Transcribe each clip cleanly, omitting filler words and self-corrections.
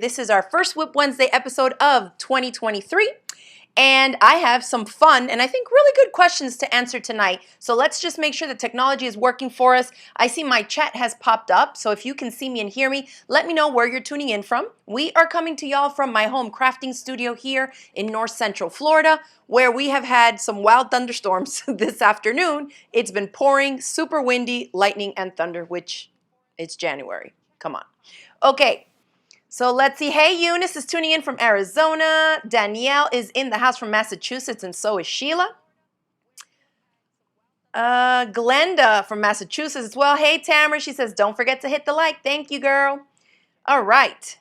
This is our first WIP Wednesday episode of 2023, and I have some fun and I think really good questions to answer tonight. So let's just make sure the technology is working for us. I see my chat has popped up, so if you can see me and hear me, let me know where you're tuning in from. We are coming to y'all from my home crafting studio here in North Central Florida, where we have had some wild thunderstorms this afternoon. It's been pouring, super windy, lightning and thunder, which it's January. Come on. Okay. So let's see. Hey, Eunice is tuning in from Arizona. Danielle is in the house from Massachusetts, and so is Sheila. Glenda from Massachusetts as well. Hey, Tamara. She says, don't forget to hit the like. Thank you, girl. All right.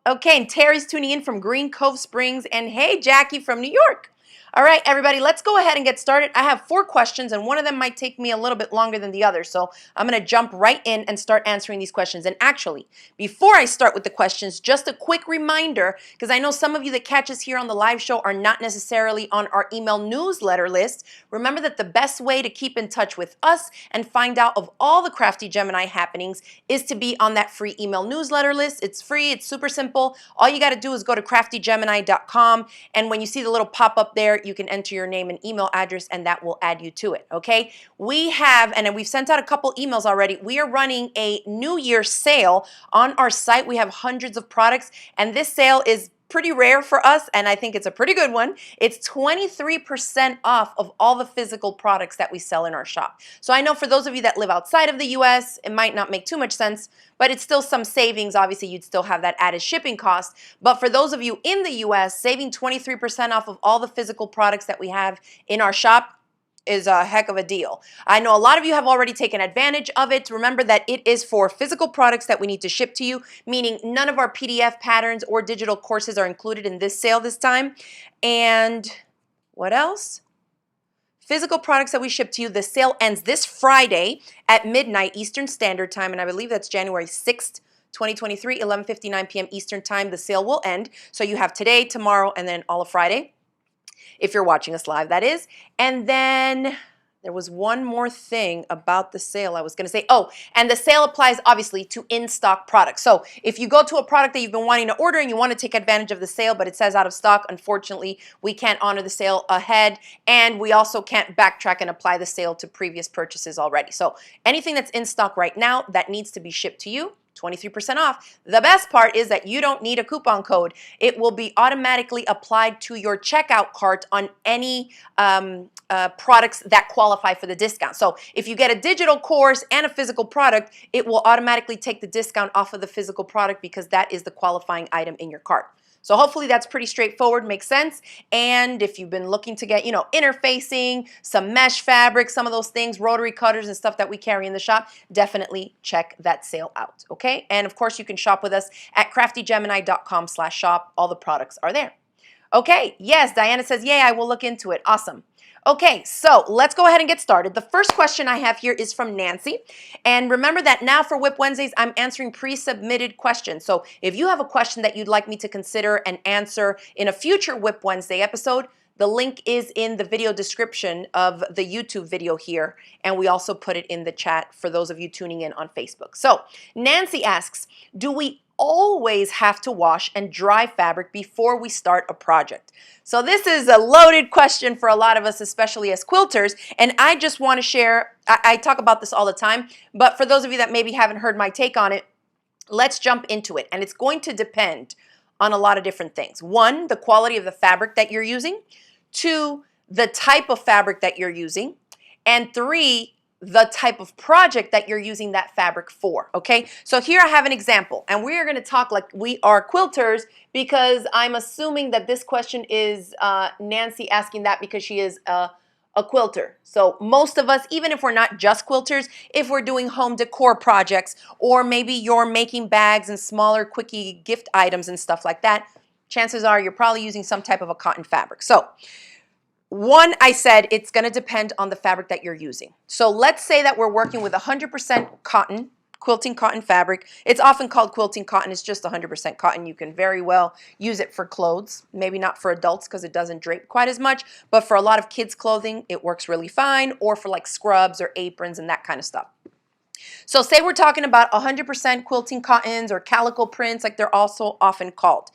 Okay, and Terry's tuning in from Green Cove Springs. And hey, Jackie from New York. All right, everybody, let's go ahead and get started. I have 4 questions, and one of them might take me a little bit longer than the other, so I'm going to jump right in and start answering these questions. And actually, before I start with the questions, just a quick reminder, because I know some of you that catch us here on the live show are not necessarily on our email newsletter list. Remember that the best way to keep in touch with us and find out of all the Crafty Gemini happenings is to be on that free email newsletter list. It's free. It's super simple. All you got to do is go to craftygemini.com, and when you see the little pop-up there, you can enter your name and email address, and that will add you to it, okay? We have, and we've sent out a couple emails already, we are running a New Year sale on our site. We have hundreds of products, and this sale is pretty rare for us, and I think it's a pretty good one. It's 23% off of all the physical products that we sell in our shop. So I know for those of you that live outside of the US, it might not make too much sense, but it's still some savings. Obviously, you'd still have that added shipping cost. But for those of you in the US, saving 23% off of all the physical products that we have in our shop is a heck of a deal. I know a lot of you have already taken advantage of it. Remember that it is for physical products that we need to ship to you, meaning none of our PDF patterns or digital courses are included in this sale this time. And what else? Physical products that we ship to you. The sale ends this Friday at midnight Eastern Standard Time, and I believe that's January 6th, 2023, 11:59 p.m. Eastern Time. The sale will end. So you have today, tomorrow, and then all of Friday. If you're watching us live, that is. And then there was one more thing about the sale I was going to say. Oh, and the sale applies obviously to in-stock products. So if you go to a product that you've been wanting to order and you want to take advantage of the sale, but it says out of stock, unfortunately, we can't honor the sale ahead, and we also can't backtrack and apply the sale to previous purchases already. So anything that's in stock right now that needs to be shipped to you, 23% off. The best part is that you don't need a coupon code. It will be automatically applied to your checkout cart on any products that qualify for the discount. So if you get a digital course and a physical product, it will automatically take the discount off of the physical product because that is the qualifying item in your cart. So hopefully that's pretty straightforward, makes sense. And if you've been looking to get, interfacing, some mesh fabric, some of those things, rotary cutters and stuff that we carry in the shop, definitely check that sale out, okay? And of course, you can shop with us at craftygemini.com/shop. All the products are there. Okay, yes, Diana says, yay, I will look into it. Awesome. Okay, so let's go ahead and get started. The first question I have here is from Nancy. And remember that now for WIP Wednesdays, I'm answering pre-submitted questions. So if you have a question that you'd like me to consider and answer in a future WIP Wednesday episode, the link is in the video description of the YouTube video here, and we also put it in the chat for those of you tuning in on Facebook. So Nancy asks, do we always have to wash and dry fabric before we start a project? So this is a loaded question for a lot of us, especially as quilters, and I just want to share, I talk about this all the time, but for those of you that maybe haven't heard my take on it, let's jump into it. And it's going to depend on a lot of different things. 1, the quality of the fabric that you're using. 2, the type of fabric that you're using. And 3, the type of project that you're using that fabric for, okay? So here I have an example, and we are going to talk like we are quilters because I'm assuming that this question is Nancy asking that because she is a quilter. So most of us, even if we're not just quilters, if we're doing home decor projects, or maybe you're making bags and smaller quickie gift items and stuff like that, chances are you're probably using some type of a cotton fabric. So 1, I said it's going to depend on the fabric that you're using. So let's say that we're working with 100% cotton, quilting cotton fabric. It's often called quilting cotton. It's just 100% cotton. You can very well use it for clothes. Maybe not for adults because it doesn't drape quite as much, but for a lot of kids' clothing, it works really fine, or for like scrubs or aprons and that kind of stuff. So say we're talking about 100% quilting cottons or calico prints, like they're also often called.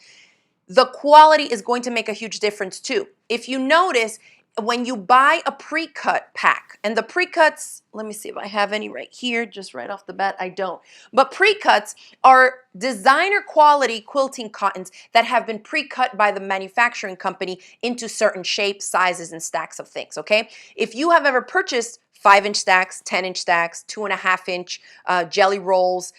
The quality is going to make a huge difference too. If you notice, when you buy a pre-cut pack, and the pre-cuts, let me see if I have any right here, just right off the bat, I don't. But pre-cuts are designer quality quilting cottons that have been pre-cut by the manufacturing company into certain shapes, sizes, and stacks of things, okay? If you have ever purchased 5-inch stacks, 10-inch stacks, 2.5-inch jelly rolls,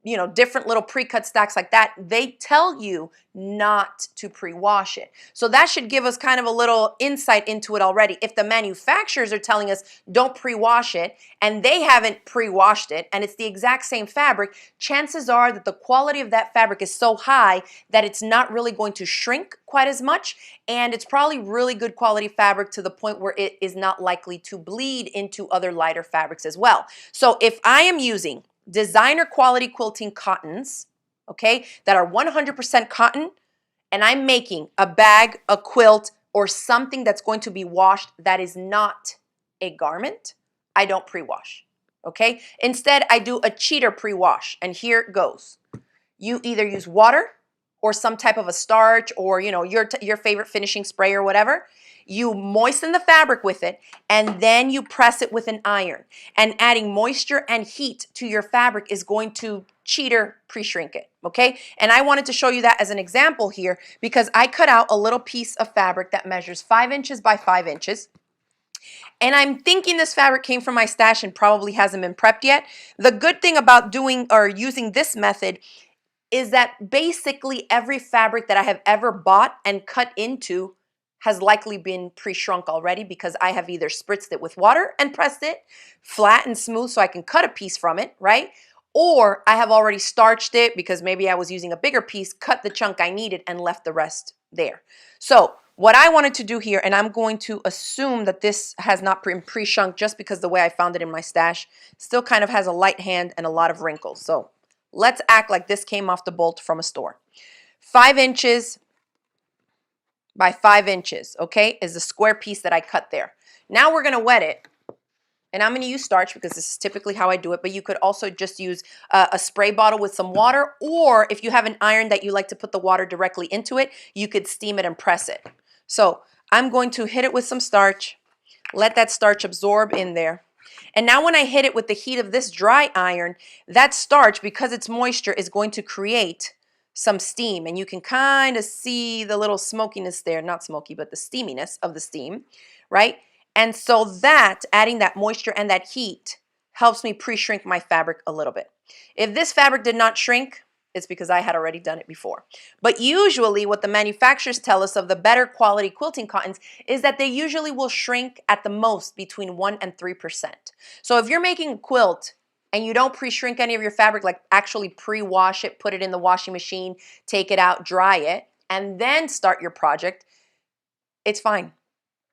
you know, different little pre-cut stacks like that, they tell you not to pre-wash it. So that should give us kind of a little insight into it already. If the manufacturers are telling us don't pre-wash it and they haven't pre-washed it and it's the exact same fabric, chances are that the quality of that fabric is so high that it's not really going to shrink quite as much, and it's probably really good quality fabric to the point where it is not likely to bleed into other lighter fabrics as well. So if I am using designer quality quilting cottons, okay, that are 100% cotton, and I'm making a bag, a quilt, or something that's going to be washed that is not a garment, I don't pre-wash, okay? Instead, I do a cheater pre-wash, and here it goes. You either use water or some type of a starch or, you know, your favorite finishing spray or whatever. You moisten the fabric with it, and then you press it with an iron. And adding moisture and heat to your fabric is going to cheater pre-shrink it, okay? And I wanted to show you that as an example here because I cut out a little piece of fabric that measures 5 inches by 5 inches. And I'm thinking this fabric came from my stash and probably hasn't been prepped yet. The good thing about doing or using this method is that basically every fabric that I have ever bought and cut into has likely been pre-shrunk already because I have either spritzed it with water and pressed it flat and smooth so I can cut a piece from it, right? Or I have already starched it because maybe I was using a bigger piece, cut the chunk I needed, and left the rest there. So what I wanted to do here, and I'm going to assume that this has not been pre-shrunk just because the way I found it in my stash, still kind of has a light hand and a lot of wrinkles. So let's act like this came off the bolt from a store. 5 inches by 5 inches, okay, is the square piece that I cut there. Now we're going to wet it. And I'm going to use starch because this is typically how I do it, but you could also just use a spray bottle with some water, or if you have an iron that you like to put the water directly into it, you could steam it and press it. So I'm going to hit it with some starch, let that starch absorb in there. And now when I hit it with the heat of this dry iron, that starch, because it's moisture, is going to create some steam. And you can kind of see the little smokiness there, not smoky, but the steaminess of the steam, right? And so that, adding that moisture and that heat, helps me pre-shrink my fabric a little bit. If this fabric did not shrink, it's because I had already done it before. But usually what the manufacturers tell us of the better quality quilting cottons is that they usually will shrink at the most between 1% and 3%. So if you're making a quilt and you don't pre-shrink any of your fabric, like actually pre-wash it, put it in the washing machine, take it out, dry it, and then start your project, it's fine.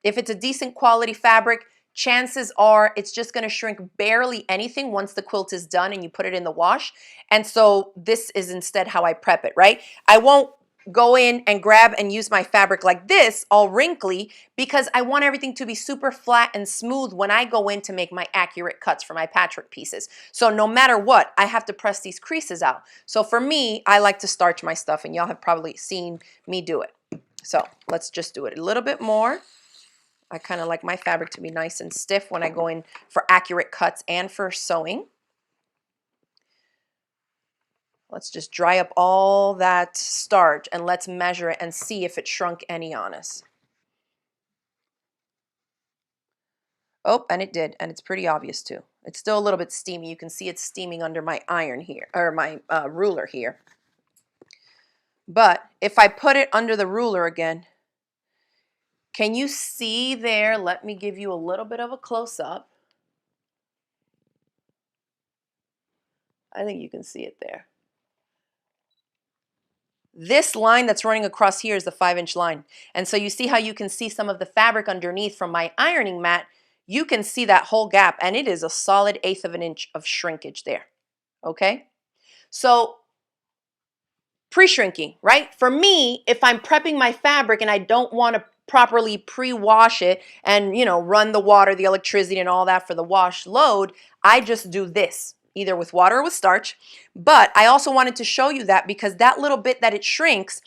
If it's a decent quality fabric, chances are it's just going to shrink barely anything once the quilt is done and you put it in the wash. And so this is instead how I prep it, right? I won't go in and grab and use my fabric like this, all wrinkly, because I want everything to be super flat and smooth when I go in to make my accurate cuts for my patchwork pieces. So no matter what, I have to press these creases out. So for me, I like to starch my stuff, and y'all have probably seen me do it. So let's just do it a little bit more. I kind of like my fabric to be nice and stiff when I go in for accurate cuts and for sewing. Let's just dry up all that starch and let's measure it and see if it shrunk any on us. Oh, and it did, and it's pretty obvious too. It's still a little bit steamy. You can see it's steaming under my iron here, or my ruler here. But if I put it under the ruler again, can you see there? Let me give you a little bit of a close-up. I think you can see it there. This line that's running across here is the 5-inch line. And so you see how you can see some of the fabric underneath from my ironing mat. You can see that whole gap, and it is a solid 1/8 of an inch of shrinkage there. Okay? So pre-shrinking, right? For me, if I'm prepping my fabric and I don't want to properly pre-wash it and, you know, run the water, the electricity and all that for the wash load, I just do this, either with water or with starch. But I also wanted to show you that because that little bit that it shrinks,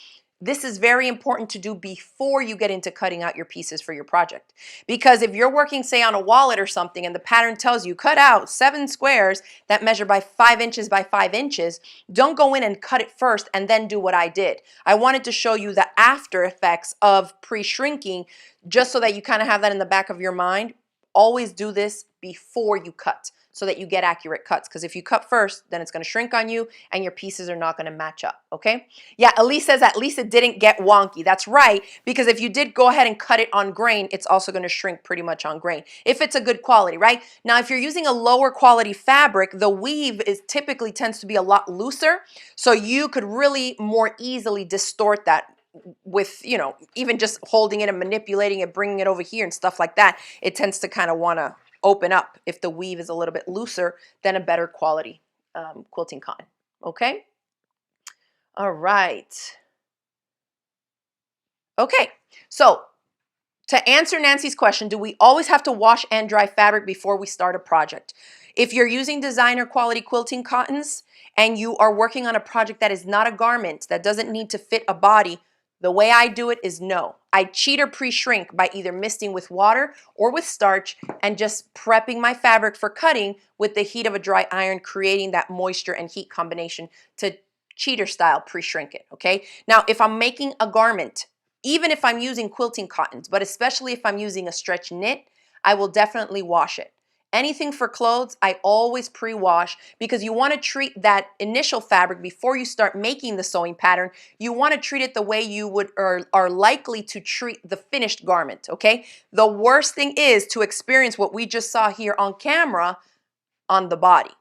this is very important to do before you get into cutting out your pieces for your project. Because if you're working, say, on a wallet or something, and the pattern tells you cut out 7 squares that measure by 5 inches by 5 inches, don't go in and cut it first and then do what I did. I wanted to show you the after effects of pre-shrinking, just so that you kind of have that in the back of your mind. Always do this before you cut, so that you get accurate cuts. Because if you cut first, then it's going to shrink on you and your pieces are not going to match up, okay? Yeah, Elise says at least it didn't get wonky. That's right, because if you did go ahead and cut it on grain, it's also going to shrink pretty much on grain, if it's a good quality, right? Now, if you're using a lower quality fabric, the weave is typically tends to be a lot looser, so you could really more easily distort that with, you know, even just holding it and manipulating it, bringing it over here and stuff like that. It tends to kind of want to open up if the weave is a little bit looser than a better quality quilting cotton. Okay? All right. Okay, so to answer Nancy's question, do we always have to wash and dry fabric before we start a project? If you're using designer quality quilting cottons and you are working on a project that is not a garment, that doesn't need to fit a body, the way I do it is no. I cheat or pre-shrink by either misting with water or with starch and just prepping my fabric for cutting with the heat of a dry iron, creating that moisture and heat combination to cheater style pre-shrink it, okay? Now, if I'm making a garment, even if I'm using quilting cottons, but especially if I'm using a stretch knit, I will definitely wash it. Anything for clothes, I always pre-wash, because you want to treat that initial fabric before you start making the sewing pattern. You want to treat it the way you would or are likely to treat the finished garment, okay? The worst thing is to experience what we just saw here on camera on the body.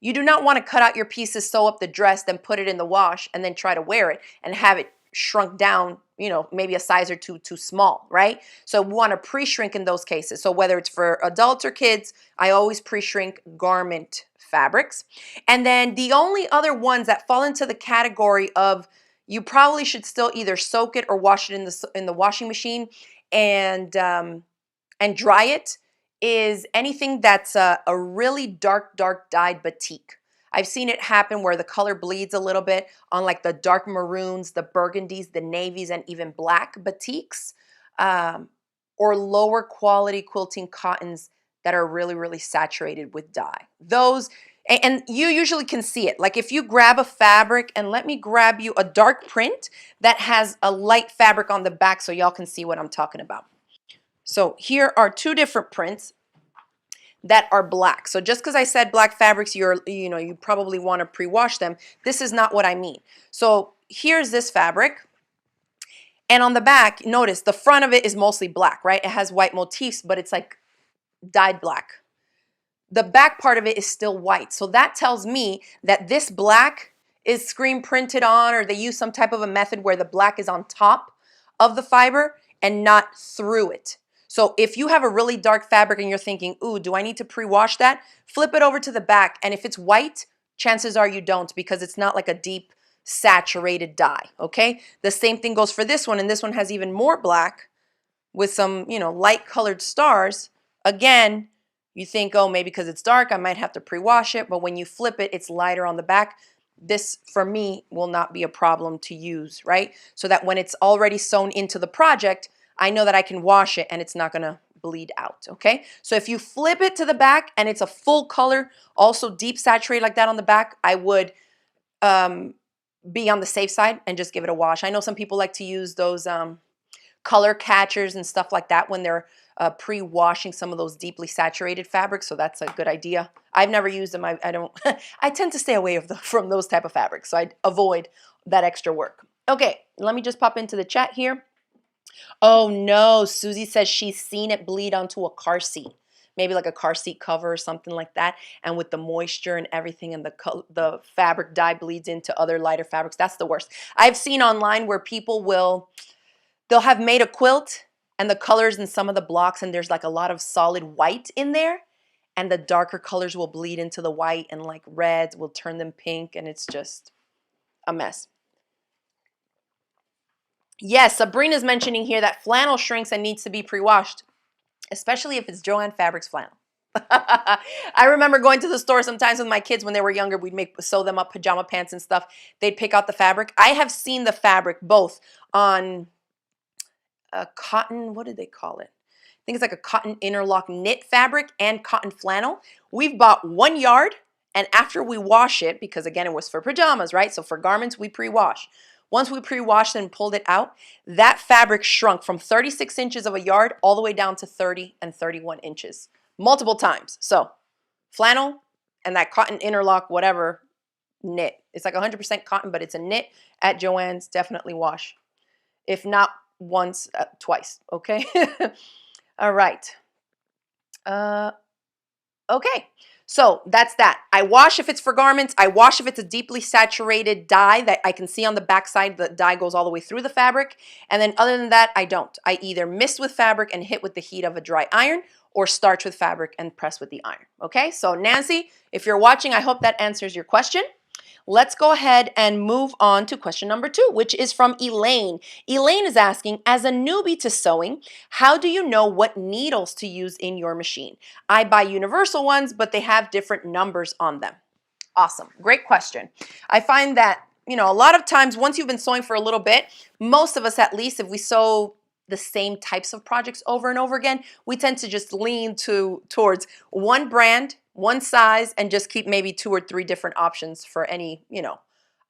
You do not want to cut out your pieces, sew up the dress, then put it in the wash and then try to wear it and have it shrunk down, you know, maybe a size or two too small, right? So we want to pre-shrink in those cases. So whether it's for adults or kids, I always pre-shrink garment fabrics. And then the only other ones that fall into the category of you probably should still either soak it or wash it in the washing machine and dry it is anything that's a really dark dyed batik. I've seen it happen where the color bleeds a little bit on like the dark maroons, the burgundies, the navies, and even black batiks, or lower quality quilting cottons that are really saturated with dye. Those, and you usually can see it. Like if you grab a fabric, and let me grab you a dark print that has a light fabric on the back so y'all can see what I'm talking about. So here are 2 different prints that are black. So just because I said black fabrics, you probably want to pre-wash them. This is not what I mean. So here's this fabric. And on the back, notice the front of it is mostly black, right? It has white motifs, but it's like dyed black. The back part of it is still white. So that tells me that this black is screen printed on, or they use some type of a method where the black is on top of the fiber and not through it. So if you have a really dark fabric and you're thinking, ooh, do I need to pre-wash that? Flip it over to the back. And if it's white, chances are you don't, because it's not like a deep saturated dye, okay? The same thing goes for this one. And this one has even more black with some, light colored stars. Again, you think, oh, maybe because it's dark, I might have to pre-wash it. But when you flip it, it's lighter on the back. This, for me, will not be a problem to use, right? So that when it's already sewn into the project, I know that I can wash it and it's not going to bleed out, okay? So if you flip it to the back and it's a full color, also deep saturated like that on the back, I would be on the safe side and just give it a wash. I know some people like to use those color catchers and stuff like that when they're pre-washing some of those deeply saturated fabrics, so that's a good idea. I've never used them. I don't. I tend to stay away from those type of fabrics, so I avoid that extra work. Okay, let me just pop into the chat here. Oh no, Susie says she's seen it bleed onto a car seat. Maybe like a car seat cover or something like that. And with the moisture and everything and the fabric dye bleeds into other lighter fabrics. That's the worst. I've seen online where people they'll have made a quilt and the colors in some of the blocks, and there's like a lot of solid white in there, and the darker colors will bleed into the white, and like reds will turn them pink, and it's just a mess. Yes, Sabrina's mentioning here that flannel shrinks and needs to be pre-washed, especially if it's Joanne Fabrics flannel. I remember going to the store sometimes with my kids when they were younger. We'd sew them up pajama pants and stuff. They'd pick out the fabric. I have seen the fabric both on a cotton, what did they call it? I think it's like a cotton interlock knit fabric and cotton flannel. We've bought 1 yard, and after we wash it, because again, it was for pajamas, right? So for garments, we pre-wash. Once we pre-washed and pulled it out, that fabric shrunk from 36 inches of a yard all the way down to 30 and 31 inches, multiple times. So flannel and that cotton interlock, whatever, knit. It's like 100% cotton, but it's a knit at Joann's. Definitely wash. If not once, twice, okay? All right. Okay, so that's that. I wash if it's for garments. I wash if it's a deeply saturated dye that I can see on the backside. The dye goes all the way through the fabric. And then other than that, I don't. I either mist with fabric and hit with the heat of a dry iron, or starch with fabric and press with the iron. Okay, so Nancy, if you're watching, I hope that answers your question. Let's go ahead and move on to question number 2, which is from Elaine. Elaine is asking, as a newbie to sewing, how do you know what needles to use in your machine? I buy universal ones, but they have different numbers on them. Awesome. Great question. I find that, a lot of times once you've been sewing for a little bit, most of us at least, if we sew the same types of projects over and over again, we tend to just lean towards one brand, one size, and just keep maybe 2 or 3 different options for any,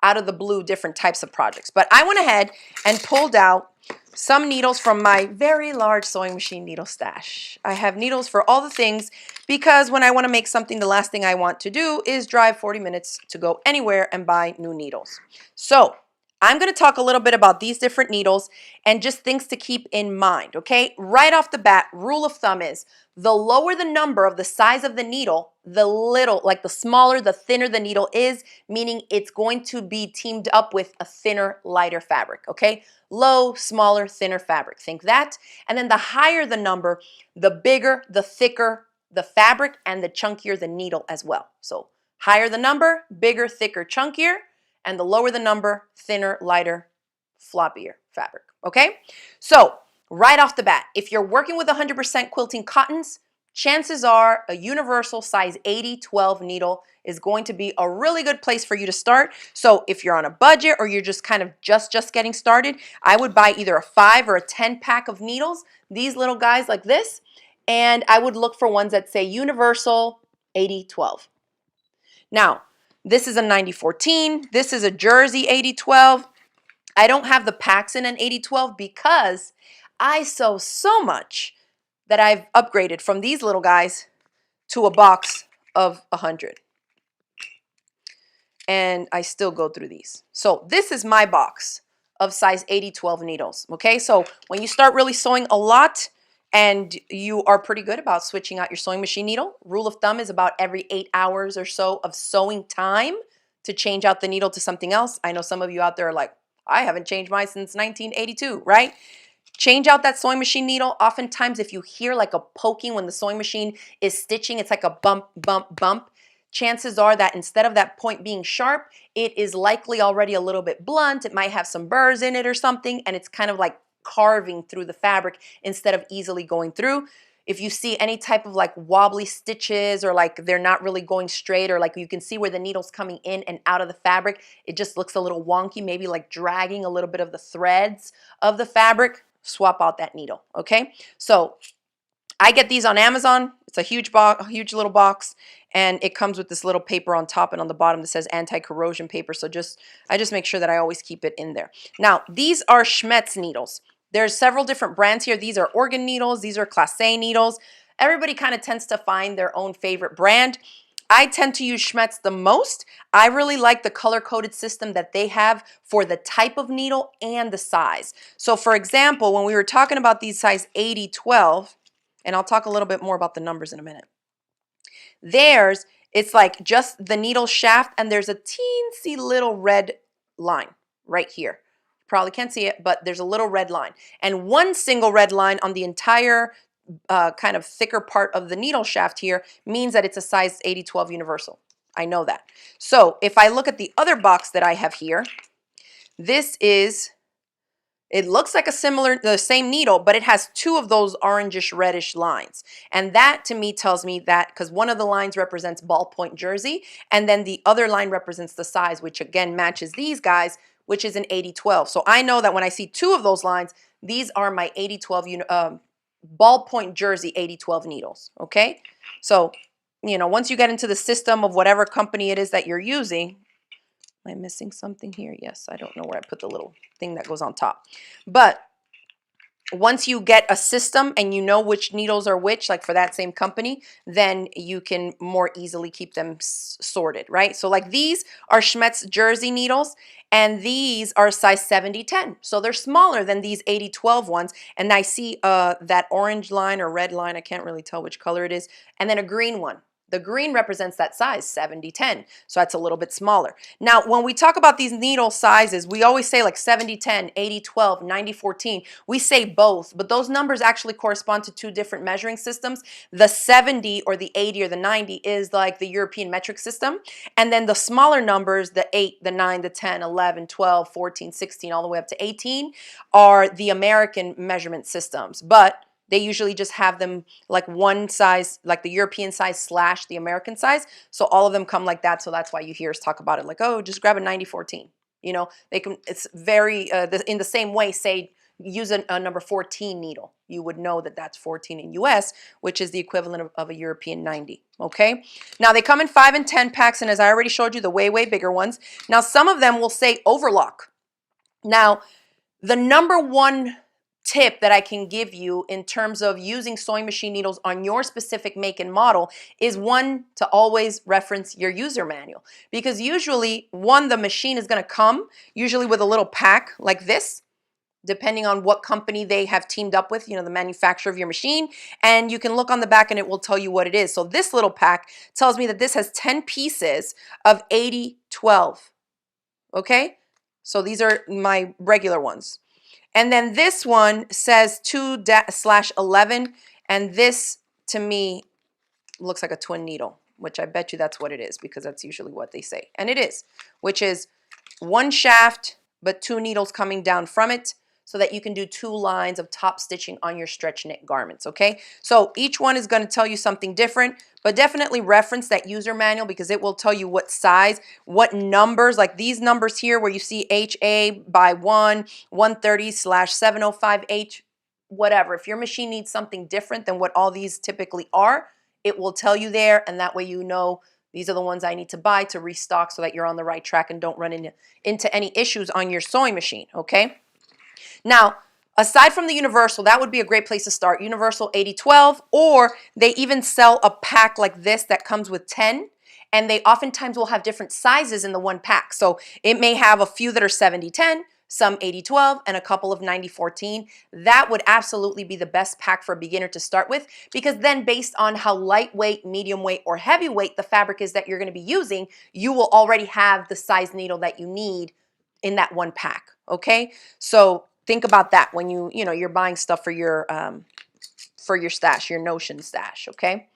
out of the blue different types of projects. But I went ahead and pulled out some needles from my very large sewing machine needle stash. I have needles for all the things because when I want to make something, the last thing I want to do is drive 40 minutes to go anywhere and buy new needles. So I'm going to talk a little bit about these different needles and just things to keep in mind, okay? Right off the bat, rule of thumb is the lower the number of the size of the needle, the smaller, the thinner the needle is, meaning it's going to be teamed up with a thinner, lighter fabric, okay? Low, smaller, thinner fabric. Think that. And then the higher the number, the bigger, the thicker the fabric, and the chunkier the needle as well. So higher the number, bigger, thicker, chunkier, and the lower the number, thinner, lighter, floppier fabric, okay? So right off the bat, if you're working with 100% quilting cottons, chances are a universal size 80-12 needle is going to be a really good place for you to start. So if you're on a budget or you're just kind of just getting started, I would buy either a 5 or a 10 pack of needles, these little guys like this, and I would look for ones that say universal 80-12. Now, this is a 90-14. This is a Jersey 80-12. I don't have the packs in an 80-12 because I sew so much that I've upgraded from these little guys to a box of 100. And I still go through these. So this is my box of size 80-12 needles, okay? So when you start really sewing a lot and you are pretty good about switching out your sewing machine needle, rule of thumb is about every 8 hours or so of sewing time to change out the needle to something else. I know some of you out there are like, I haven't changed mine since 1982, right? Change out that sewing machine needle. Oftentimes, if you hear like a poking when the sewing machine is stitching, it's like a bump, bump, bump. Chances are that instead of that point being sharp, it is likely already a little bit blunt. It might have some burrs in it or something, and it's kind of like carving through the fabric instead of easily going through. If you see any type of like wobbly stitches or like they're not really going straight, or like you can see where the needle's coming in and out of the fabric, it just looks a little wonky, maybe like dragging a little bit of the threads of the fabric, swap out that needle, okay? So I get these on Amazon. It's a huge box, a huge little box, and it comes with this little paper on top and on the bottom that says anti-corrosion paper. So I just make sure that I always keep it in there. Now, these are Schmetz needles. There's several different brands here. These are organ needles. These are Classe needles. Everybody kind of tends to find their own favorite brand. I tend to use Schmetz the most. I really like the color-coded system that they have for the type of needle and the size. So for example, when we were talking about these size 80-12, and I'll talk a little bit more about the numbers in a minute. It's like just the needle shaft, and there's a teensy little red line right here. You probably can't see it, but there's a little red line. And one single red line on the entire kind of thicker part of the needle shaft here means that it's a size 80-12 universal. I know that. So if I look at the other box that I have here, this is It looks like the same needle, but it has two of those orangish reddish lines. And that to me tells me that, because one of the lines represents ballpoint jersey, and then the other line represents the size, which again matches these guys, which is an 80-12. So I know that when I see two of those lines, these are my 80-12 ballpoint jersey 80-12 needles, okay? So, once you get into the system of whatever company it is that you're using, am I missing something here? Yes, I don't know where I put the little thing that goes on top. But once you get a system and you know which needles are which, like for that same company, then you can more easily keep them sorted, right? So like these are Schmetz jersey needles, and these are size 70-10. So they're smaller than these 80-12 ones. And I see that orange line or red line, I can't really tell which color it is, and then a green one. The green represents that size, 70-10, so that's a little bit smaller. Now, when we talk about these needle sizes, we always say like 70-10, 80-12, 90-14. We say both, but those numbers actually correspond to two different measuring systems. The 70 or the 80 or the 90 is like the European metric system, and then the smaller numbers, the 8, the 9, the 10, 11, 12, 14, 16, all the way up to 18, are the American measurement systems. But they usually just have them like one size, like the European size / the American size. So all of them come like that. So that's why you hear us talk about it like, oh, just grab a 90-14. They can, it's very, in the same way, say, use a number 14 needle. You would know that that's 14 in US, which is the equivalent of a European 90, okay? Now, they come in 5 and 10 packs, and as I already showed you, the way, way bigger ones. Now, some of them will say overlock. Now, the number one tip that I can give you in terms of using sewing machine needles on your specific make and model is, one, to always reference your user manual, because usually, one, the machine is going to come usually with a little pack like this, depending on what company they have teamed up with, the manufacturer of your machine, and you can look on the back and it will tell you what it is. So this little pack tells me that this has 10 pieces of 80-12, okay? So these are my regular ones. And then this one says 2/11, and this to me looks like a twin needle, which I bet you that's what it is, because that's usually what they say. And it is, which is one shaft, but two needles coming down from it, so that you can do 2 lines of top stitching on your stretch knit garments, okay? So each one is going to tell you something different, but definitely reference that user manual, because it will tell you what size, what numbers, like these numbers here where you see HA by 1, 130/705H, whatever. If your machine needs something different than what all these typically are, it will tell you there, and that way you know these are the ones I need to buy to restock, so that you're on the right track and don't run into any issues on your sewing machine, okay? Now, aside from the Universal, that would be a great place to start. Universal 80-12, or they even sell a pack like this that comes with 10, and they oftentimes will have different sizes in the one pack. So it may have a few that are 70-10, some 80-12, and a couple of 90-14. That would absolutely be the best pack for a beginner to start with, because then based on how lightweight, medium weight, or heavyweight the fabric is that you're going to be using, you will already have the size needle that you need in that one pack, okay? So think about that when you're buying stuff for your stash, your Notion stash, okay?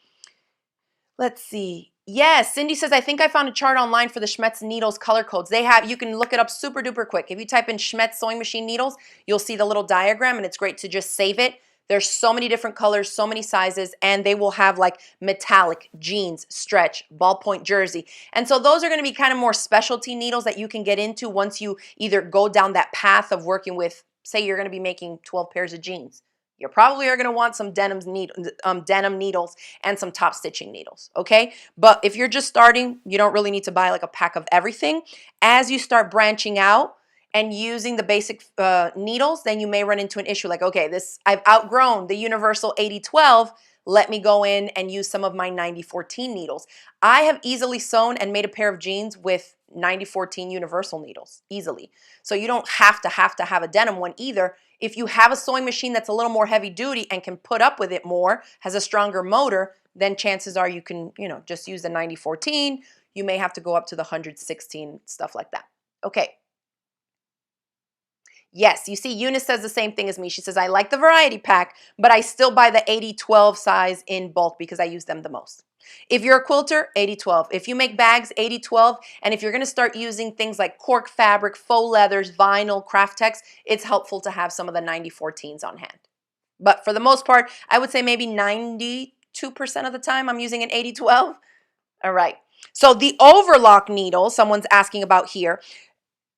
Let's see. Yes, Cindy says, I think I found a chart online for the Schmetz needles color codes. You can look it up super duper quick. If you type in Schmetz sewing machine needles, you'll see the little diagram, and it's great to just save it. There's so many different colors, so many sizes, and they will have like metallic, jeans, stretch, ballpoint jersey. And so those are going to be kind of more specialty needles that you can get into once you either go down that path of working with, say you're going to be making 12 pairs of jeans. You probably are going to want some denim needles and some top stitching needles, okay? But if you're just starting, you don't really need to buy like a pack of everything. As you start branching out and using the basic needles, then you may run into an issue like, okay, I've outgrown the Universal 80-12. Let me go in and use some of my 90-14 needles. I have easily sewn and made a pair of jeans with 90-14 Universal needles, easily. So you don't have to have a denim one either. If you have a sewing machine that's a little more heavy duty and can put up with it more, has a stronger motor, then chances are you can, just use the 90-14. You may have to go up to the 116, stuff like that. Okay. Yes, you see, Eunice says the same thing as me. She says, I like the variety pack, but I still buy the 80-12 size in bulk because I use them the most. If you're a quilter, 80-12. If you make bags, 80-12. And if you're going to start using things like cork fabric, faux leathers, vinyl, craft tex, it's helpful to have some of the 90-14s on hand. But for the most part, I would say maybe 92% of the time I'm using an 80-12. All right. So the overlock needle, someone's asking about here.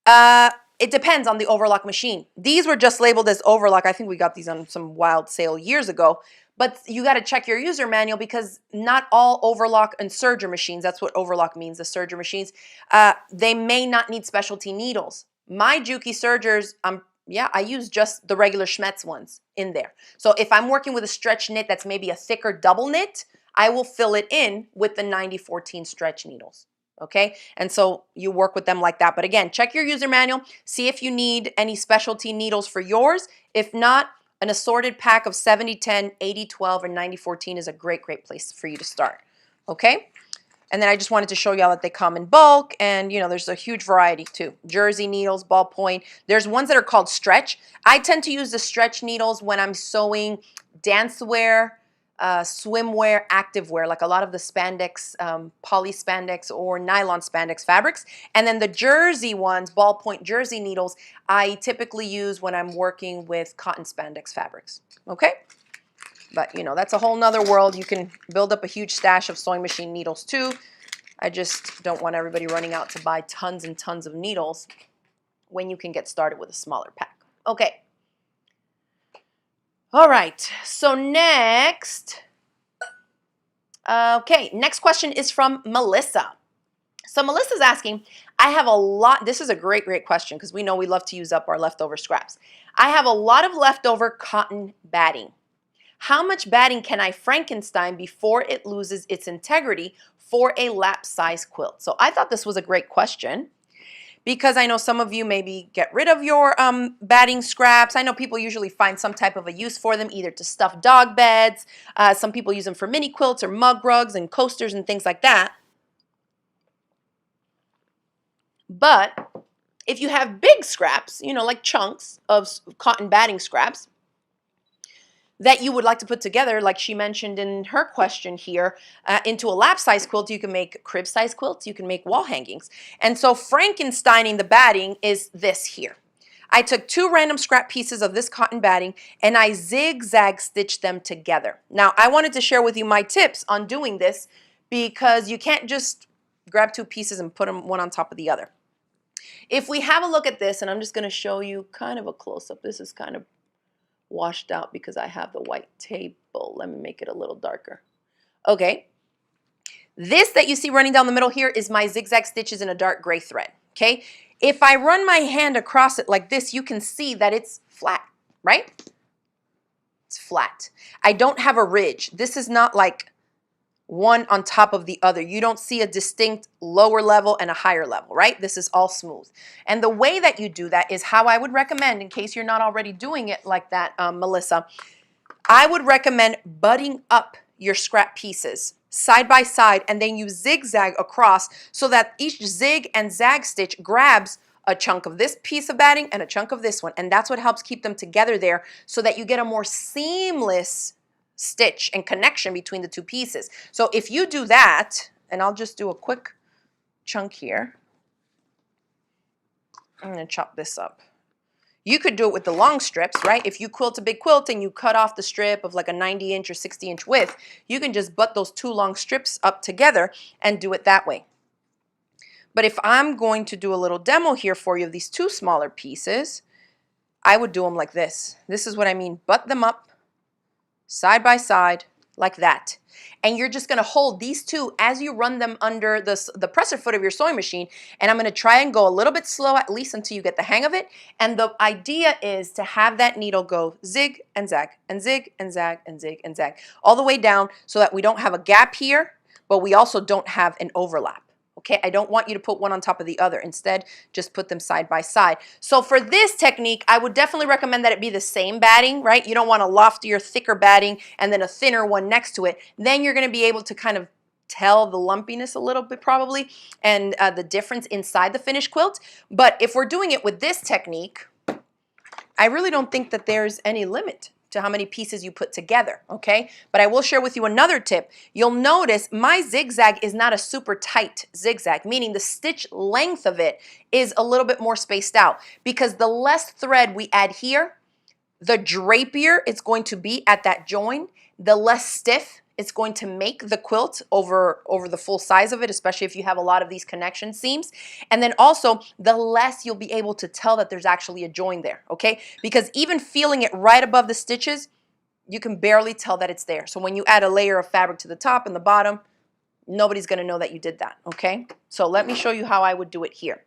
It depends on the overlock machine. These were just labeled as overlock. I think we got these on some wild sale years ago. But you got to check your user manual because not all overlock and serger machines, that's what overlock means, the serger machines, they may not need specialty needles. My Juki sergers, yeah, I use just the regular Schmetz ones in there. So if I'm working with a stretch knit that's maybe a thicker double knit, I will fill it in with the 90-14 stretch needles. Okay, and so you work with them like that. But again, check your user manual, see if you need any specialty needles for yours. If not, an assorted pack of 70-10, 80-12, and 90-14 is a great place for you to start. Okay, and then I just wanted to show y'all that they come in bulk, and you know, there's a huge variety too. Jersey needles, ballpoint. There's ones that are called stretch. I tend to use the stretch needles when I'm sewing dancewear, swimwear, activewear, like a lot of the spandex, poly spandex or nylon spandex fabrics. And then the jersey ones, ballpoint jersey needles, I typically use when I'm working with cotton spandex fabrics. Okay? But you know, that's a whole nother world. You can build up a huge stash of sewing machine needles too. I just don't want everybody running out to buy tons and tons of needles when you can get started with a smaller pack. Okay. All right, so next, next question is from Melissa. So Melissa's asking, I have a lot, this is a great question because we know we love to use up our leftover scraps. I have a lot of leftover cotton batting. How much batting can I Frankenstein before it loses its integrity for a lap size quilt? So I thought this was a great question, because I know some of you maybe get rid of your batting scraps. I know people usually find some type of a use for them, either to stuff dog beds. Some people use them for mini quilts or mug rugs and coasters and things like that. But if you have big scraps, you know, like chunks of cotton batting scraps, that you would like to put together, like she mentioned in her question here, into a lap size quilt, you can make crib size quilts, you can make wall hangings. And so Frankensteining the batting is this here. I took 2 random scrap pieces of this cotton batting and I zigzag stitched them together. Now I wanted to share with you my tips on doing this, because you can't just grab 2 pieces and put them one on top of the other. If we have a look at this, and I'm just going to show you kind of a close-up. This is kind of washed out because I have the white table. Let me make it a little darker. Okay. This that you see running down the middle here is my zigzag stitches in a dark gray thread. Okay. If I run my hand across it like this, you can see that it's flat, right? It's flat. I don't have a ridge. This is not like one on top of the other. You don't see a distinct lower level and a higher level, right? This is all smooth. And the way that you do that is how I would recommend, in case you're not already doing it like that, Melissa, I would recommend butting up your scrap pieces side by side, and then you zigzag across so that each zig and zag stitch grabs a chunk of this piece of batting and a chunk of this one. And that's what helps keep them together there, so that you get a more seamless stitch and connection between the 2 pieces. So if you do that, and I'll just do a quick chunk here. I'm going to chop this up. You could do it with the long strips, right? If you quilt a big quilt and you cut off the strip of like a 90-inch or 60-inch width, you can just butt those 2 long strips up together and do it that way. But if I'm going to do a little demo here for you of these 2 smaller pieces, I would do them like this. This is what I mean. Butt them up side by side like that. And you're just going to hold these 2 as you run them under the presser foot of your sewing machine. And I'm going to try and go a little bit slow, at least until you get the hang of it. And the idea is to have that needle go zig and zag and zig and zag and zig and zag all the way down, so that we don't have a gap here, but we also don't have an overlap. Okay, I don't want you to put one on top of the other. Instead, just put them side by side. So for this technique, I would definitely recommend that it be the same batting, right? You don't want a loftier, thicker batting and then a thinner one next to it. Then you're going to be able to kind of tell the lumpiness a little bit probably, and the difference inside the finished quilt. But if we're doing it with this technique, I really don't think that there's any limit to how many pieces you put together, okay? But I will share with you another tip. You'll notice my zigzag is not a super tight zigzag, meaning the stitch length of it is a little bit more spaced out, because the less thread we add here, the drapier it's going to be at that join, the less stiff it's going to make the quilt over the full size of it, especially if you have a lot of these connection seams. And then also, the less you'll be able to tell that there's actually a join there, okay? Because even feeling it right above the stitches, you can barely tell that it's there. So when you add a layer of fabric to the top and the bottom, nobody's gonna know that you did that, okay? So let me show you how I would do it here.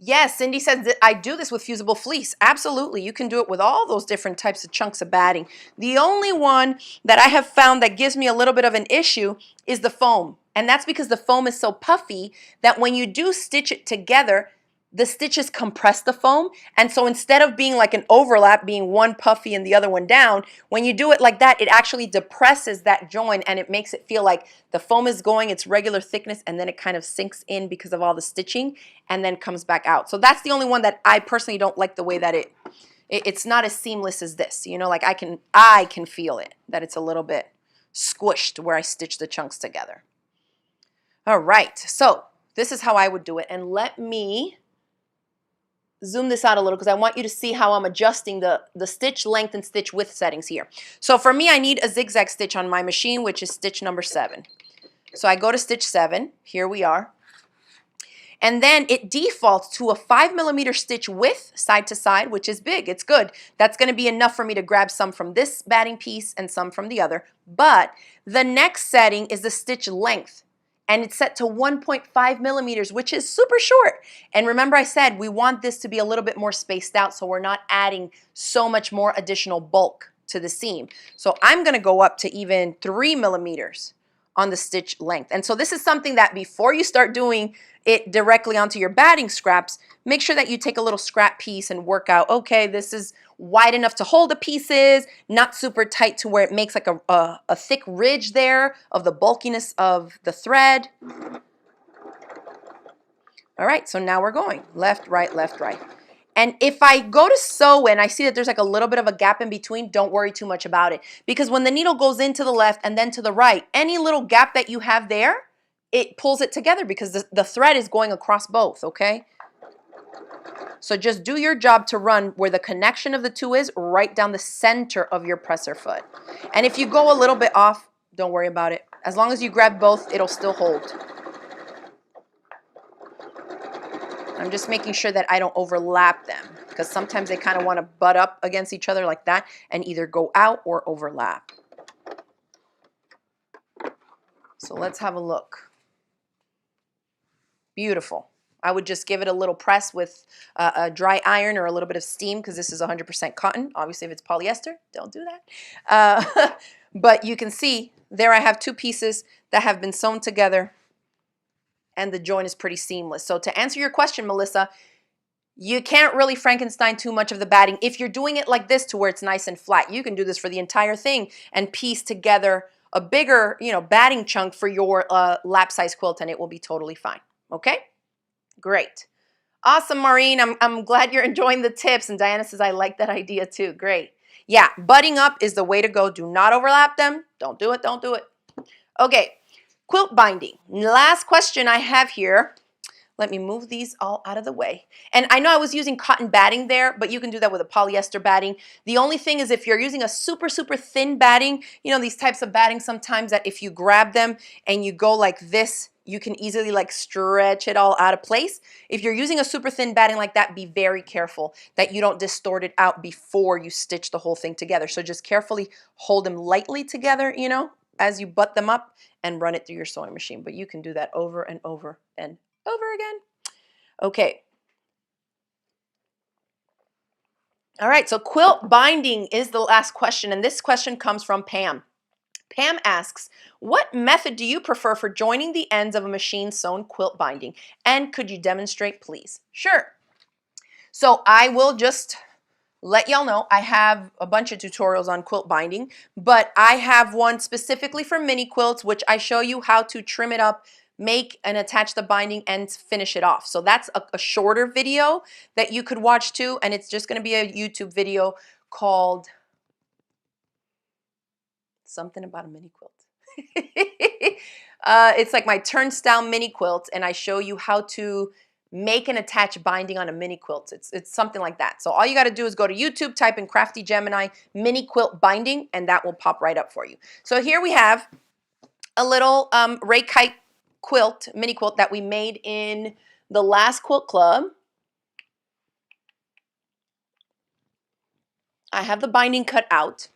Yes, Cindy says that I do this with fusible fleece. Absolutely, you can do it with all those different types of chunks of batting. The only one that I have found that gives me a little bit of an issue is the foam. And that's because the foam is so puffy that when you do stitch it together, the stitches compress the foam. And so instead of being like an overlap, being one puffy and the other one down, when you do it like that, it actually depresses that join and it makes it feel like the foam is going its regular thickness, and then it kind of sinks in because of all the stitching and then comes back out. So that's the only one that I personally don't like, the way that it's not as seamless as this. You know, like I can feel it, that it's a little bit squished where I stitch the chunks together. All right, so this is how I would do it. And let me zoom this out a little because I want you to see how I'm adjusting the stitch length and stitch width settings here. So for me, I need a zigzag stitch on my machine, which is stitch number 7. So I go to stitch 7, here we are. And then it defaults to a 5mm stitch width side to side, which is big, it's good. That's gonna be enough for me to grab some from this batting piece and some from the other. But the next setting is the stitch length, and it's set to 1.5mm, which is super short. And remember I said we want this to be a little bit more spaced out so we're not adding so much more additional bulk to the seam. So I'm gonna go up to even 3mm on the stitch length. And so this is something that before you start doing it directly onto your batting scraps, make sure that you take a little scrap piece and work out, okay, this is wide enough to hold the pieces, not super tight to where it makes like a thick ridge there of the bulkiness of the thread. All right, so now we're going left, right, left, right. And if I go to sew and I see that there's like a little bit of a gap in between, don't worry too much about it. Because when the needle goes into the left and then to the right, any little gap that you have there, it pulls it together because the thread is going across both, okay? So just do your job to run where the connection of the two is, right down the center of your presser foot. And if you go a little bit off, don't worry about it. As long as you grab both, it'll still hold. I'm just making sure that I don't overlap them, because sometimes they kind of want to butt up against each other like that and either go out or overlap. So let's have a look. Beautiful. I would just give it a little press with a dry iron or a little bit of steam, because this is 100% cotton. Obviously, if it's polyester, don't do that. But you can see there I have two pieces that have been sewn together, and the join is pretty seamless. So to answer your question, Melissa, you can't really Frankenstein too much of the batting. If you're doing it like this to where it's nice and flat, you can do this for the entire thing and piece together a bigger, batting chunk for your lap size quilt, and it will be totally fine. Okay? Great. Awesome, Maureen. I'm glad you're enjoying the tips. And Diana says, I like that idea too. Great. Yeah, butting up is the way to go. Do not overlap them. Don't do it. Don't do it. Okay. Quilt binding. Last question I have here. Let me move these all out of the way. And I know I was using cotton batting there, but you can do that with a polyester batting. The only thing is if you're using a super, super thin batting, these types of batting sometimes that if you grab them and you go like this, you can easily like stretch it all out of place. If you're using a super thin batting like that, be very careful that you don't distort it out before you stitch the whole thing together. So just carefully hold them lightly together, as you butt them up and run it through your sewing machine. But you can do that over and over and over again. Okay. All right, so quilt binding is the last question, and this question comes from Pam. Pam asks, what method do you prefer for joining the ends of a machine sewn quilt binding? And could you demonstrate, please? Sure. So I will just let y'all know I have a bunch of tutorials on quilt binding, but I have one specifically for mini quilts, which I show you how to trim it up make and attach the binding and finish it off. So that's a shorter video that you could watch too, and it's just going to be a YouTube video called something about a mini quilt. It's like my turnstile mini quilt, and I show you how to make and attach binding on a mini quilt. It's something like that. So all you got to do is go to YouTube, type in CraftyGemini mini quilt binding, and that will pop right up for you. So here we have a little ray kite quilt, mini quilt that we made in the last quilt club. I have the binding cut out.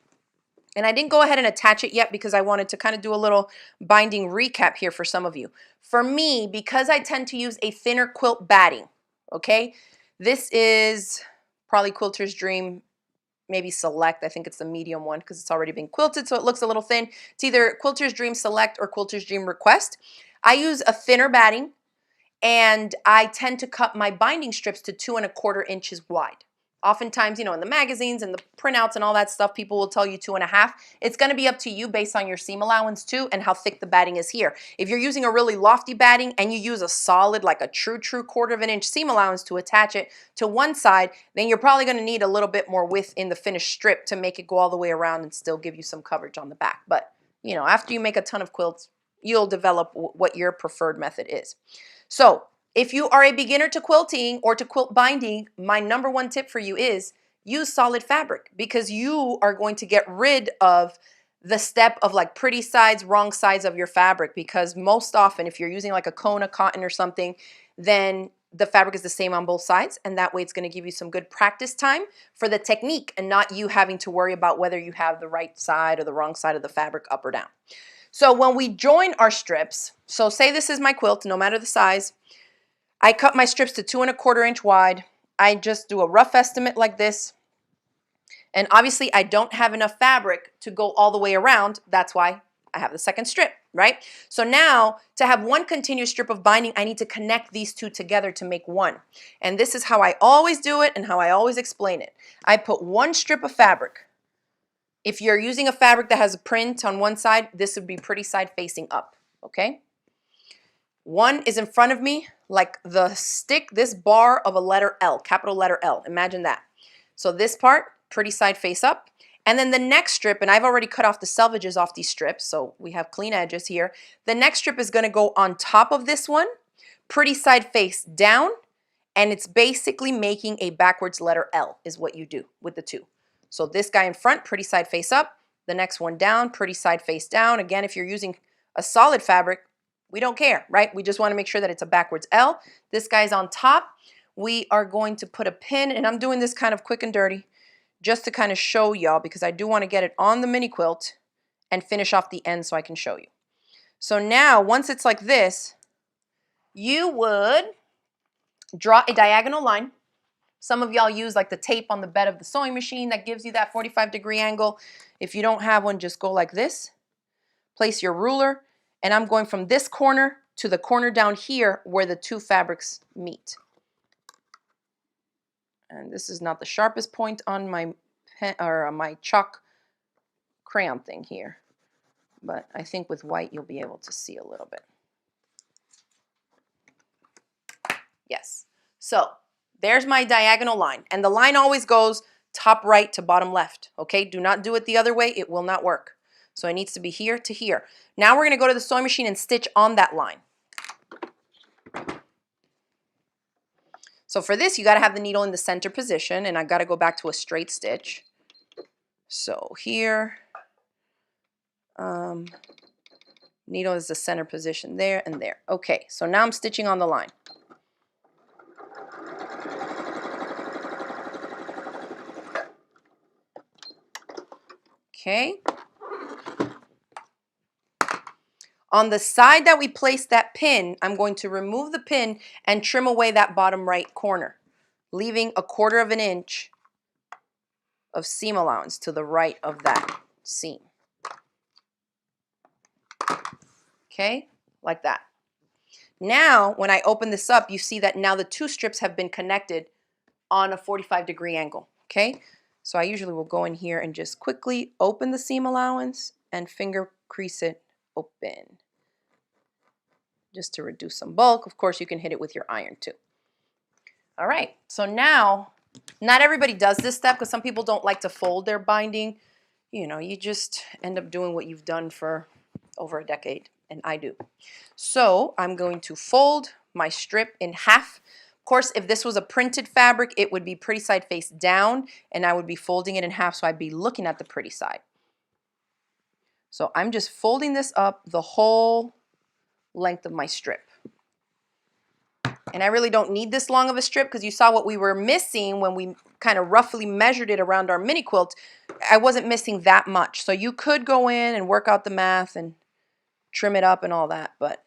And I didn't go ahead and attach it yet because I wanted to kind of do a little binding recap here for some of you. For me, because I tend to use a thinner quilt batting, okay? This is probably Quilter's Dream, maybe Select. I think it's the medium one because it's already been quilted, so it looks a little thin. It's either Quilter's Dream Select or Quilter's Dream Request. I use a thinner batting, and I tend to cut my binding strips to 2 1/4 inches wide. Oftentimes, you know, in the magazines and the printouts and all that stuff, people will tell you 2 1/2. It's going to be up to you based on your seam allowance too and how thick the batting is here. If you're using a really lofty batting and you use a solid, like a true 1/4 inch seam allowance to attach it to one side, then you're probably going to need a little bit more width in the finished strip to make it go all the way around and still give you some coverage on the back. But, you know, after you make a ton of quilts, you'll develop what your preferred method is. So, if you are a beginner to quilting or to quilt binding, my number one tip for you is use solid fabric, because you are going to get rid of the step of like pretty sides, wrong sides of your fabric, because most often if you're using like a Kona cotton or something, then the fabric is the same on both sides, and that way it's going to give you some good practice time for the technique and not you having to worry about whether you have the right side or the wrong side of the fabric up or down. So when we join our strips, so say this is my quilt, no matter the size, I cut my strips to 2 1/4 inch wide. I just do a rough estimate like this. And obviously I don't have enough fabric to go all the way around. That's why I have the second strip, right? So now to have one continuous strip of binding, I need to connect these two together to make one. And this is how I always do it and how I always explain it. I put one strip of fabric. If you're using a fabric that has a print on one side, this would be pretty side facing up, okay? One is in front of me, like the stick, this bar of a letter L, capital letter L. Imagine that. So this part, pretty side face up. And then the next strip, and I've already cut off the selvages off these strips, so we have clean edges here. The next strip is going to go on top of this one, pretty side face down, and it's basically making a backwards letter L is what you do with the two. So this guy in front, pretty side face up. The next one down, pretty side face down. Again, if you're using a solid fabric, we don't care, right? We just want to make sure that it's a backwards L. This guy's on top. We are going to put a pin, and I'm doing this kind of quick and dirty just to kind of show y'all, because I do want to get it on the mini quilt and finish off the end so I can show you. So now, once it's like this, you would draw a diagonal line. Some of y'all use like the tape on the bed of the sewing machine that gives you that 45-degree angle. If you don't have one, just go like this. Place your ruler. And I'm going from this corner to the corner down here where the two fabrics meet. And this is not the sharpest point on my pen or on my chalk crayon thing here, but I think with white you'll be able to see a little bit. Yes. So there's my diagonal line, and the line always goes top right to bottom left. Okay, do not do it the other way. It will not work. So it needs to be here to here. Now we're going to go to the sewing machine and stitch on that line. So for this, you got to have the needle in the center position, and I got to go back to a straight stitch. So here, needle is the center position there and there. Okay, so now I'm stitching on the line. Okay. On the side that we placed that pin, I'm going to remove the pin and trim away that bottom right corner, leaving 1/4 inch of seam allowance to the right of that seam. Okay, like that. Now, when I open this up, you see that now the two strips have been connected on a 45-degree angle. Okay, so I usually will go in here and just quickly open the seam allowance and finger crease it open. just to reduce some bulk. Of course, you can hit it with your iron too. All right, so now, not everybody does this step because some people don't like to fold their binding. You know, you just end up doing what you've done for over a decade, and I do. So I'm going to fold my strip in half. Of course, if this was a printed fabric, it would be pretty side face down, and I would be folding it in half, so I'd be looking at the pretty side. So I'm just folding this up the whole length of my strip. And I really don't need this long of a strip because you saw what we were missing when we kind of roughly measured it around our mini quilt. I wasn't missing that much. So you could go in and work out the math and trim it up and all that, but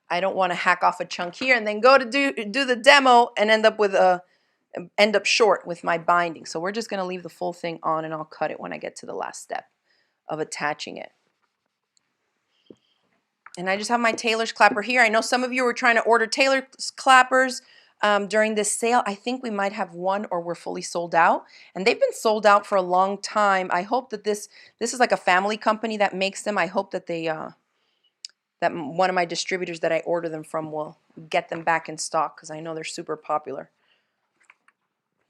I don't want to hack off a chunk here and then go to do the demo and end up short with my binding. So we're just going to leave the full thing on, and I'll cut it when I get to the last step of attaching it. And I just have my tailor's clapper here. I know some of you were trying to order tailor's clappers during this sale. I think we might have one, or we're fully sold out. And they've been sold out for a long time. I hope that this is like a family company that makes them. I hope that they that one of my distributors that I order them from will get them back in stock because I know they're super popular.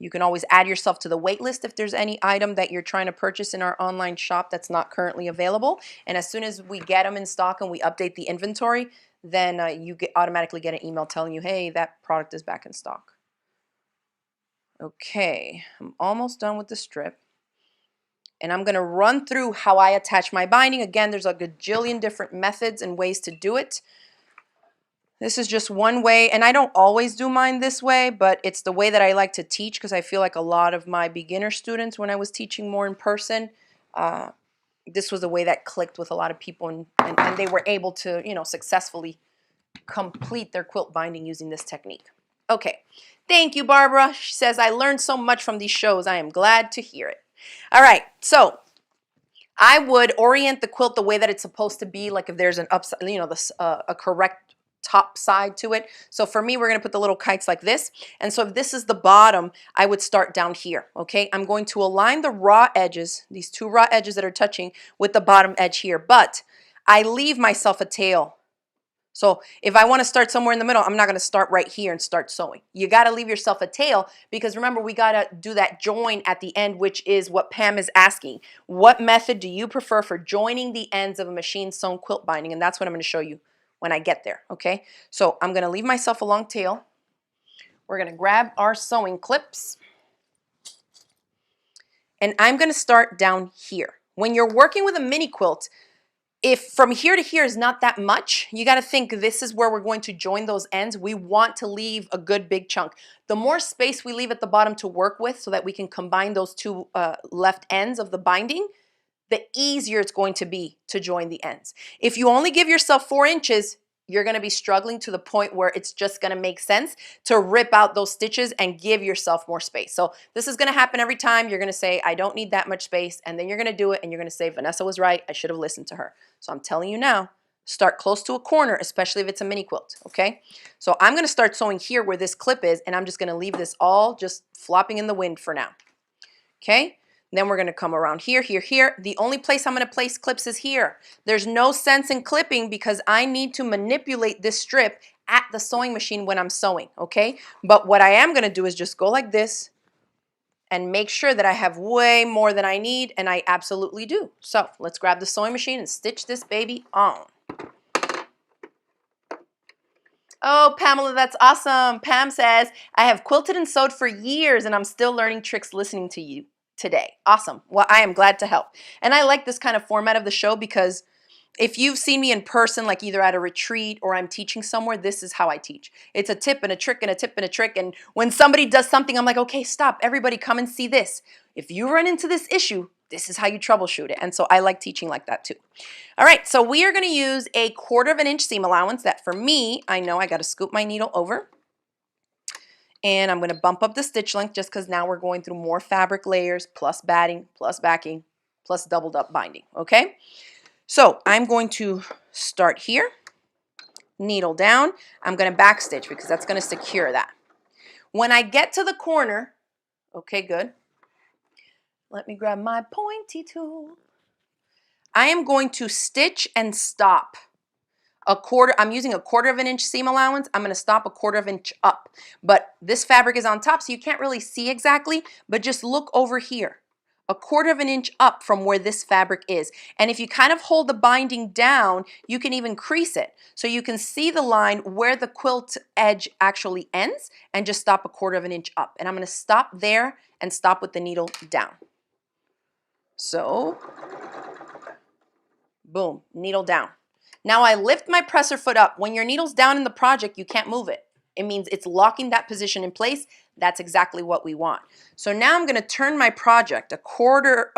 You can always add yourself to the wait list if there's any item that you're trying to purchase in our online shop that's not currently available. And as soon as we get them in stock and we update the inventory, then you automatically get an email telling you, hey, that product is back in stock. Okay, I'm almost done with the strip. And I'm going to run through how I attach my binding. Again, there's a gajillion different methods and ways to do it. This is just one way, and I don't always do mine this way, but it's the way that I like to teach because I feel like a lot of my beginner students, when I was teaching more in person, this was a way that clicked with a lot of people, and they were able to, you know, successfully complete their quilt binding using this technique. Okay, thank you, Barbara. She says, I learned so much from these shows. I am glad to hear it. All right, so I would orient the quilt the way that it's supposed to be, like if there's an upside, you know, a correct top side to it. So for me, we're going to put the little kites like this. And so if this is the bottom, I would start down here. Okay, I'm going to align the raw edges, these two raw edges that are touching, with the bottom edge here, but I leave myself a tail. So if I want to start somewhere in the middle, I'm not going to start right here and start sewing. You got to leave yourself a tail because remember, we got to do that join at the end, which is what Pam is asking. What method do you prefer for joining the ends of a machine sewn quilt binding? And that's what I'm going to show you when I get there, okay? So I'm going to leave myself a long tail. We're going to grab our sewing clips. And I'm going to start down here. When you're working with a mini quilt, if from here to here is not that much, you got to think this is where we're going to join those ends. We want to leave a good big chunk. The more space we leave at the bottom to work with so that we can combine those two left ends of the binding, the easier it's going to be to join the ends. If you only give yourself 4 inches, you're going to be struggling to the point where it's just going to make sense to rip out those stitches and give yourself more space. So this is going to happen every time. You're going to say, I don't need that much space. And then you're going to do it and you're going to say, Vanessa was right. I should have listened to her. So I'm telling you now, start close to a corner, especially if it's a mini quilt, okay? So I'm going to start sewing here where this clip is, and I'm just going to leave this all just flopping in the wind for now, okay? Then we're going to come around here, here, here. The only place I'm going to place clips is here. There's no sense in clipping because I need to manipulate this strip at the sewing machine when I'm sewing, okay? But what I am going to do is just go like this and make sure that I have way more than I need, and I absolutely do. So let's grab the sewing machine and stitch this baby on. Oh, Pamela, that's awesome. Pam says, I have quilted and sewed for years, and I'm still learning tricks listening to you today. Awesome. Well, I am glad to help. And I like this kind of format of the show because if you've seen me in person, like either at a retreat or I'm teaching somewhere, this is how I teach. It's a tip and a trick and a tip and a trick. And when somebody does something, I'm like, okay, stop. Everybody come and see this. If you run into this issue, this is how you troubleshoot it. And so I like teaching like that too. All right, so we are going to use a 1/4 inch seam allowance that for me, I know I got to scoop my needle over. And I'm going to bump up the stitch length just because now we're going through more fabric layers, plus batting, plus backing, plus doubled up binding, okay? So I'm going to start here, needle down. I'm going to back stitch because that's going to secure that. When I get to the corner, okay, good. Let me grab my pointy tool. I am going to stitch and stop I'm using a 1/4 of an inch seam allowance. I'm going to stop a 1/4 of an inch up. But this fabric is on top, so you can't really see exactly, but just look over here. A 1/4 of an inch up from where this fabric is. And if you kind of hold the binding down, you can even crease it. So you can see the line where the quilt edge actually ends and just stop a 1/4 of an inch up. And I'm going to stop there and stop with the needle down. So, boom, needle down. Now I lift my presser foot up. When your needle's down in the project, you can't move it. It means it's locking that position in place. That's exactly what we want. So now I'm going to turn my project a quarter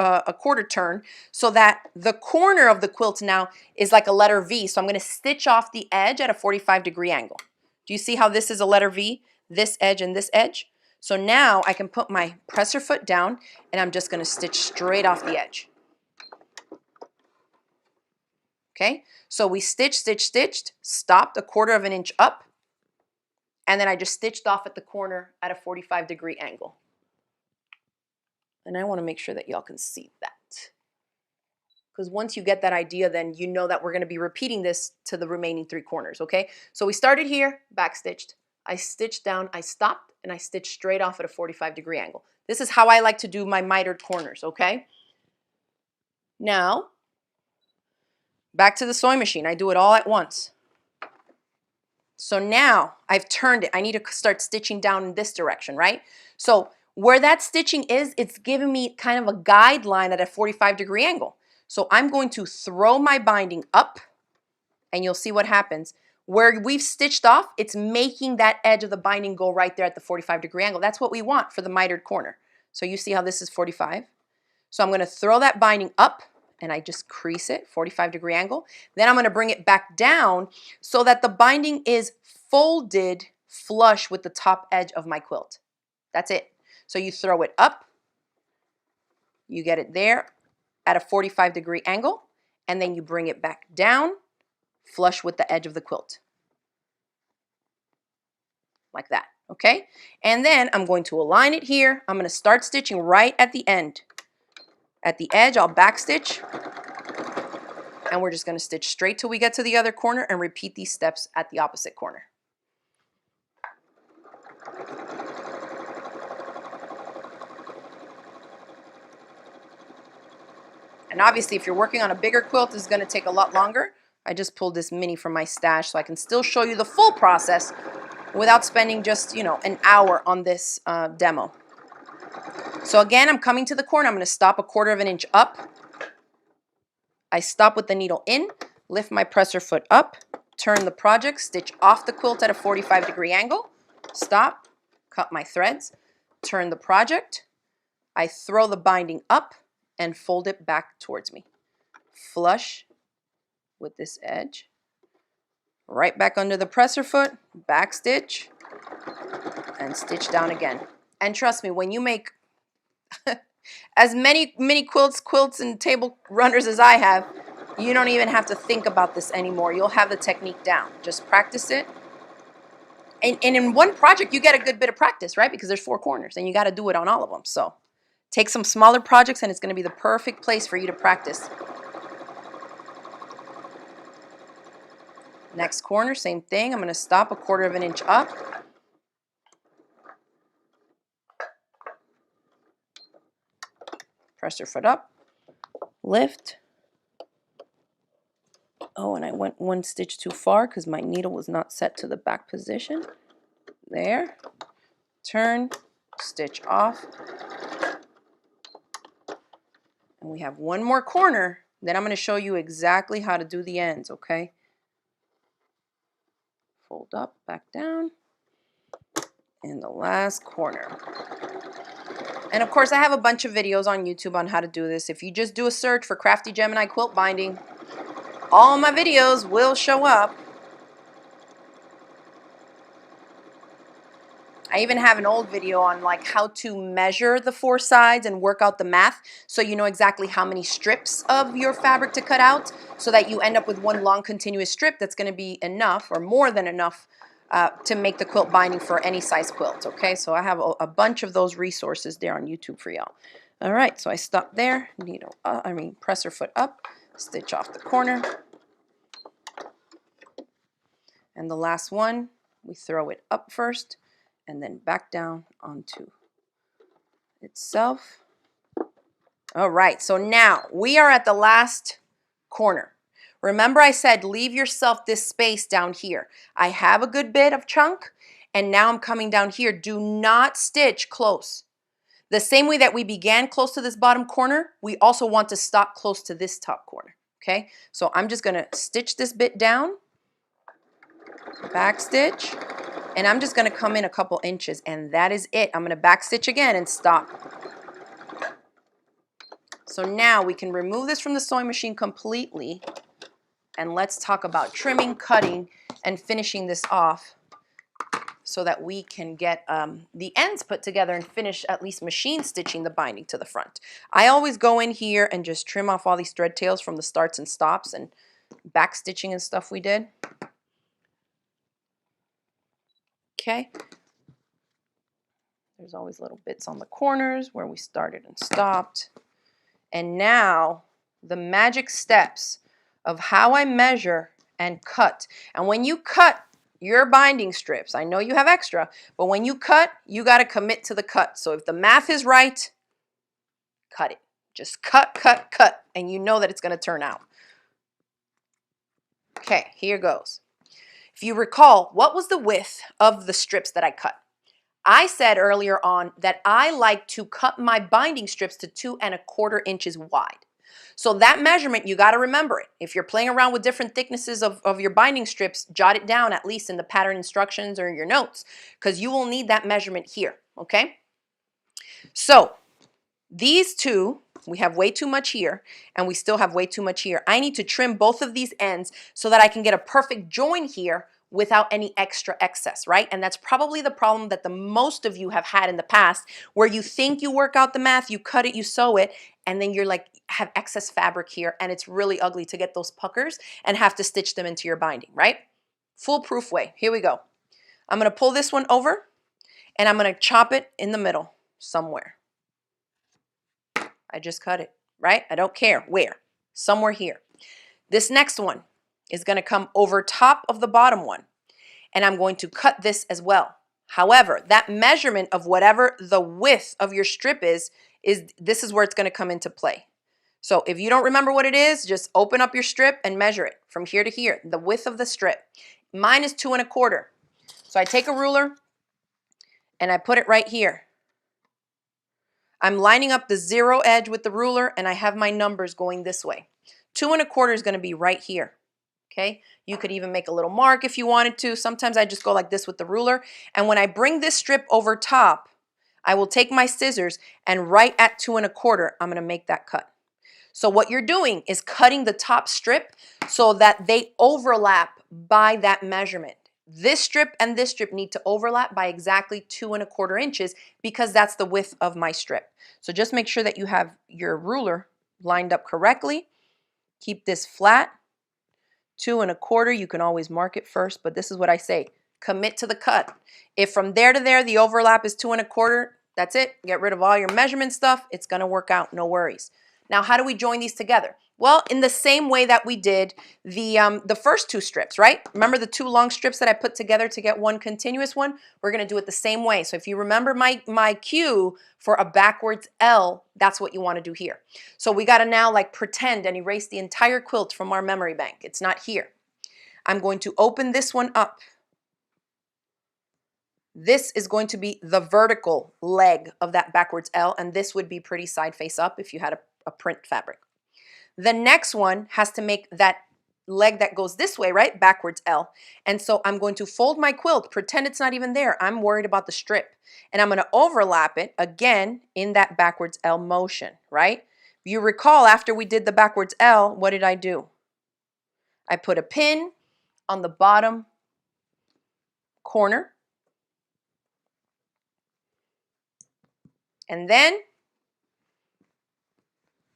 turn so that the corner of the quilt now is like a letter V. So I'm going to stitch off the edge at a 45-degree angle. Do you see how this is a letter V? This edge and this edge? So now I can put my presser foot down and I'm just going to stitch straight off the edge. Okay, so we stitched, stopped a 1/4 of an inch up, and then I just stitched off at the corner at a 45-degree angle. And I want to make sure that y'all can see that. Because once you get that idea, then you know that we're going to be repeating this to the remaining 3 corners, okay? So we started here, back stitched. I stitched down, I stopped, and I stitched straight off at a 45-degree angle. This is how I like to do my mitered corners, okay? Now, back to the sewing machine. I do it all at once. So now I've turned it. I need to start stitching down in this direction, right? So where that stitching is, it's giving me kind of a guideline at a 45-degree angle. So I'm going to throw my binding up and you'll see what happens. Where we've stitched off, it's making that edge of the binding go right there at the 45-degree angle. That's what we want for the mitered corner. So you see how this is 45. So I'm going to throw that binding up and I just crease it, 45-degree angle. Then I'm going to bring it back down so that the binding is folded flush with the top edge of my quilt. That's it. So you throw it up, you get it there at a 45-degree angle, and then you bring it back down flush with the edge of the quilt. Like that, okay? And then I'm going to align it here. I'm going to start stitching right at the end. At the edge, I'll back stitch, and we're just going to stitch straight till we get to the other corner and repeat these steps at the opposite corner. And obviously, if you're working on a bigger quilt, it's going to take a lot longer. I just pulled this mini from my stash so I can still show you the full process without spending just, an hour on this demo. So again, I'm coming to the corner. I'm going to stop a 1/4 of an inch up. I stop with the needle in, lift my presser foot up, turn the project, stitch off the quilt at a 45-degree angle, stop, cut my threads, turn the project. I throw the binding up and fold it back towards me. Flush with this edge. Right back under the presser foot, back stitch, and stitch down again. And trust me, when you make as many mini quilts, and table runners as I have, you don't even have to think about this anymore. You'll have the technique down. Just practice it. And in one project, you get a good bit of practice, right? Because there's 4 corners, and you got to do it on all of them. So take some smaller projects, and it's going to be the perfect place for you to practice. Next corner, same thing. I'm going to stop a 1/4 of an inch up. Presser foot up, lift. Oh, and I went 1 stitch too far because my needle was not set to the back position. There. Turn, stitch off. And we have 1 more corner. Then I'm going to show you exactly how to do the ends, okay? Fold up, back down. And the last corner. And of course, I have a bunch of videos on YouTube on how to do this. If you just do a search for TheCraftyGemini quilt binding, all my videos will show up. I even have an old video on like how to measure the 4 sides and work out the math so you know exactly how many strips of your fabric to cut out so that you end up with 1 long continuous strip that's going to be enough or more than enough to make the quilt binding for any size quilt, okay? So I have a bunch of those resources there on YouTube for y'all. All right, so I stop there, presser foot up, stitch off the corner, And the last one, we throw it up first and then back down onto itself. All right, so now we are at the last corner. Remember I said leave yourself this space down here. I have a good bit of chunk, and now I'm coming down here. Do not stitch close. The same way that we began close to this bottom corner, we also want to stop close to this top corner, okay? So I'm just gonna stitch this bit down, back stitch, and I'm just gonna come in a couple inches, and that is it. I'm gonna back stitch again and stop. So now we can remove this from the sewing machine completely, and let's talk about trimming, cutting, and finishing this off so that we can get the ends put together and finish at least machine stitching the binding to the front. I always go in here and just trim off all these thread tails from the starts and stops and back stitching and stuff we did. Okay. There's always little bits on the corners where we started and stopped. And now the magic steps of how I measure and cut. And when you cut your binding strips, I know you have extra, but when you cut, you got to commit to the cut. So if the math is right, cut it. Just cut, cut, cut, and you know that it's going to turn out. Okay, here goes. If you recall, what was the width of the strips that I cut? I said earlier on that I like to cut my binding strips to 2¼ inches wide. So that measurement, you got to remember it. If you're playing around with different thicknesses of your binding strips, jot it down at least in the pattern instructions or your notes, because you will need that measurement here, okay? So these two, we have way too much here, and we still have way too much here. I need to trim both of these ends so that I can get a perfect join here without any extra excess, right? And that's probably the problem that the most of you have had in the past, where you think you work out the math, you cut it, you sew it, and then you're like, have excess fabric here, and it's really ugly to get those puckers and have to stitch them into your binding, right? Foolproof way. Here we go. I'm gonna pull this one over, and I'm gonna chop it in the middle somewhere. I just cut it, right? I don't care where, somewhere here. This next one is going to come over top of the bottom one, and I'm going to cut this as well. However, that measurement of whatever the width of your strip is this is where it's going to come into play. So if you don't remember what it is, just open up your strip and measure it from here to here, the width of the strip. Mine is 2¼ So I take a ruler and I put it right here. I'm lining up the 0 edge with the ruler, and I have my numbers going this way. 2¼ is going to be right here. Okay, you could even make a little mark if you wanted to. Sometimes I just go like this with the ruler, and when I bring this strip over top, I will take my scissors, and right at 2¼ I'm going to make that cut. So what you're doing is cutting the top strip so that they overlap by that measurement. This strip and this strip need to overlap by exactly 2¼ inches, because that's the width of my strip. So just make sure that you have your ruler lined up correctly. Keep this flat. 2¼ you can always mark it first, but this is what I say. Commit to the cut. If from there to there the overlap is 2¼ that's it. Get rid of all your measurement stuff. It's going to work out. No worries. Now, how do we join these together? Well, in the same way that we did the first two strips, right? Remember the two long strips that I put together to get one continuous one? We're going to do it the same way. So if you remember my cue for a backwards L, that's what you want to do here. So we got to now like pretend and erase the entire quilt from our memory bank. It's not here. I'm going to open this one up. This is going to be the vertical leg of that backwards L, and this would be pretty side face up if you had a print fabric. The next one has to make that leg that goes this way, right? Backwards L. And so I'm going to fold my quilt, pretend it's not even there. I'm worried about the strip. And I'm going to overlap it again in that backwards L motion, right? You recall after we did the backwards L, what did I do? I put a pin on the bottom corner. And then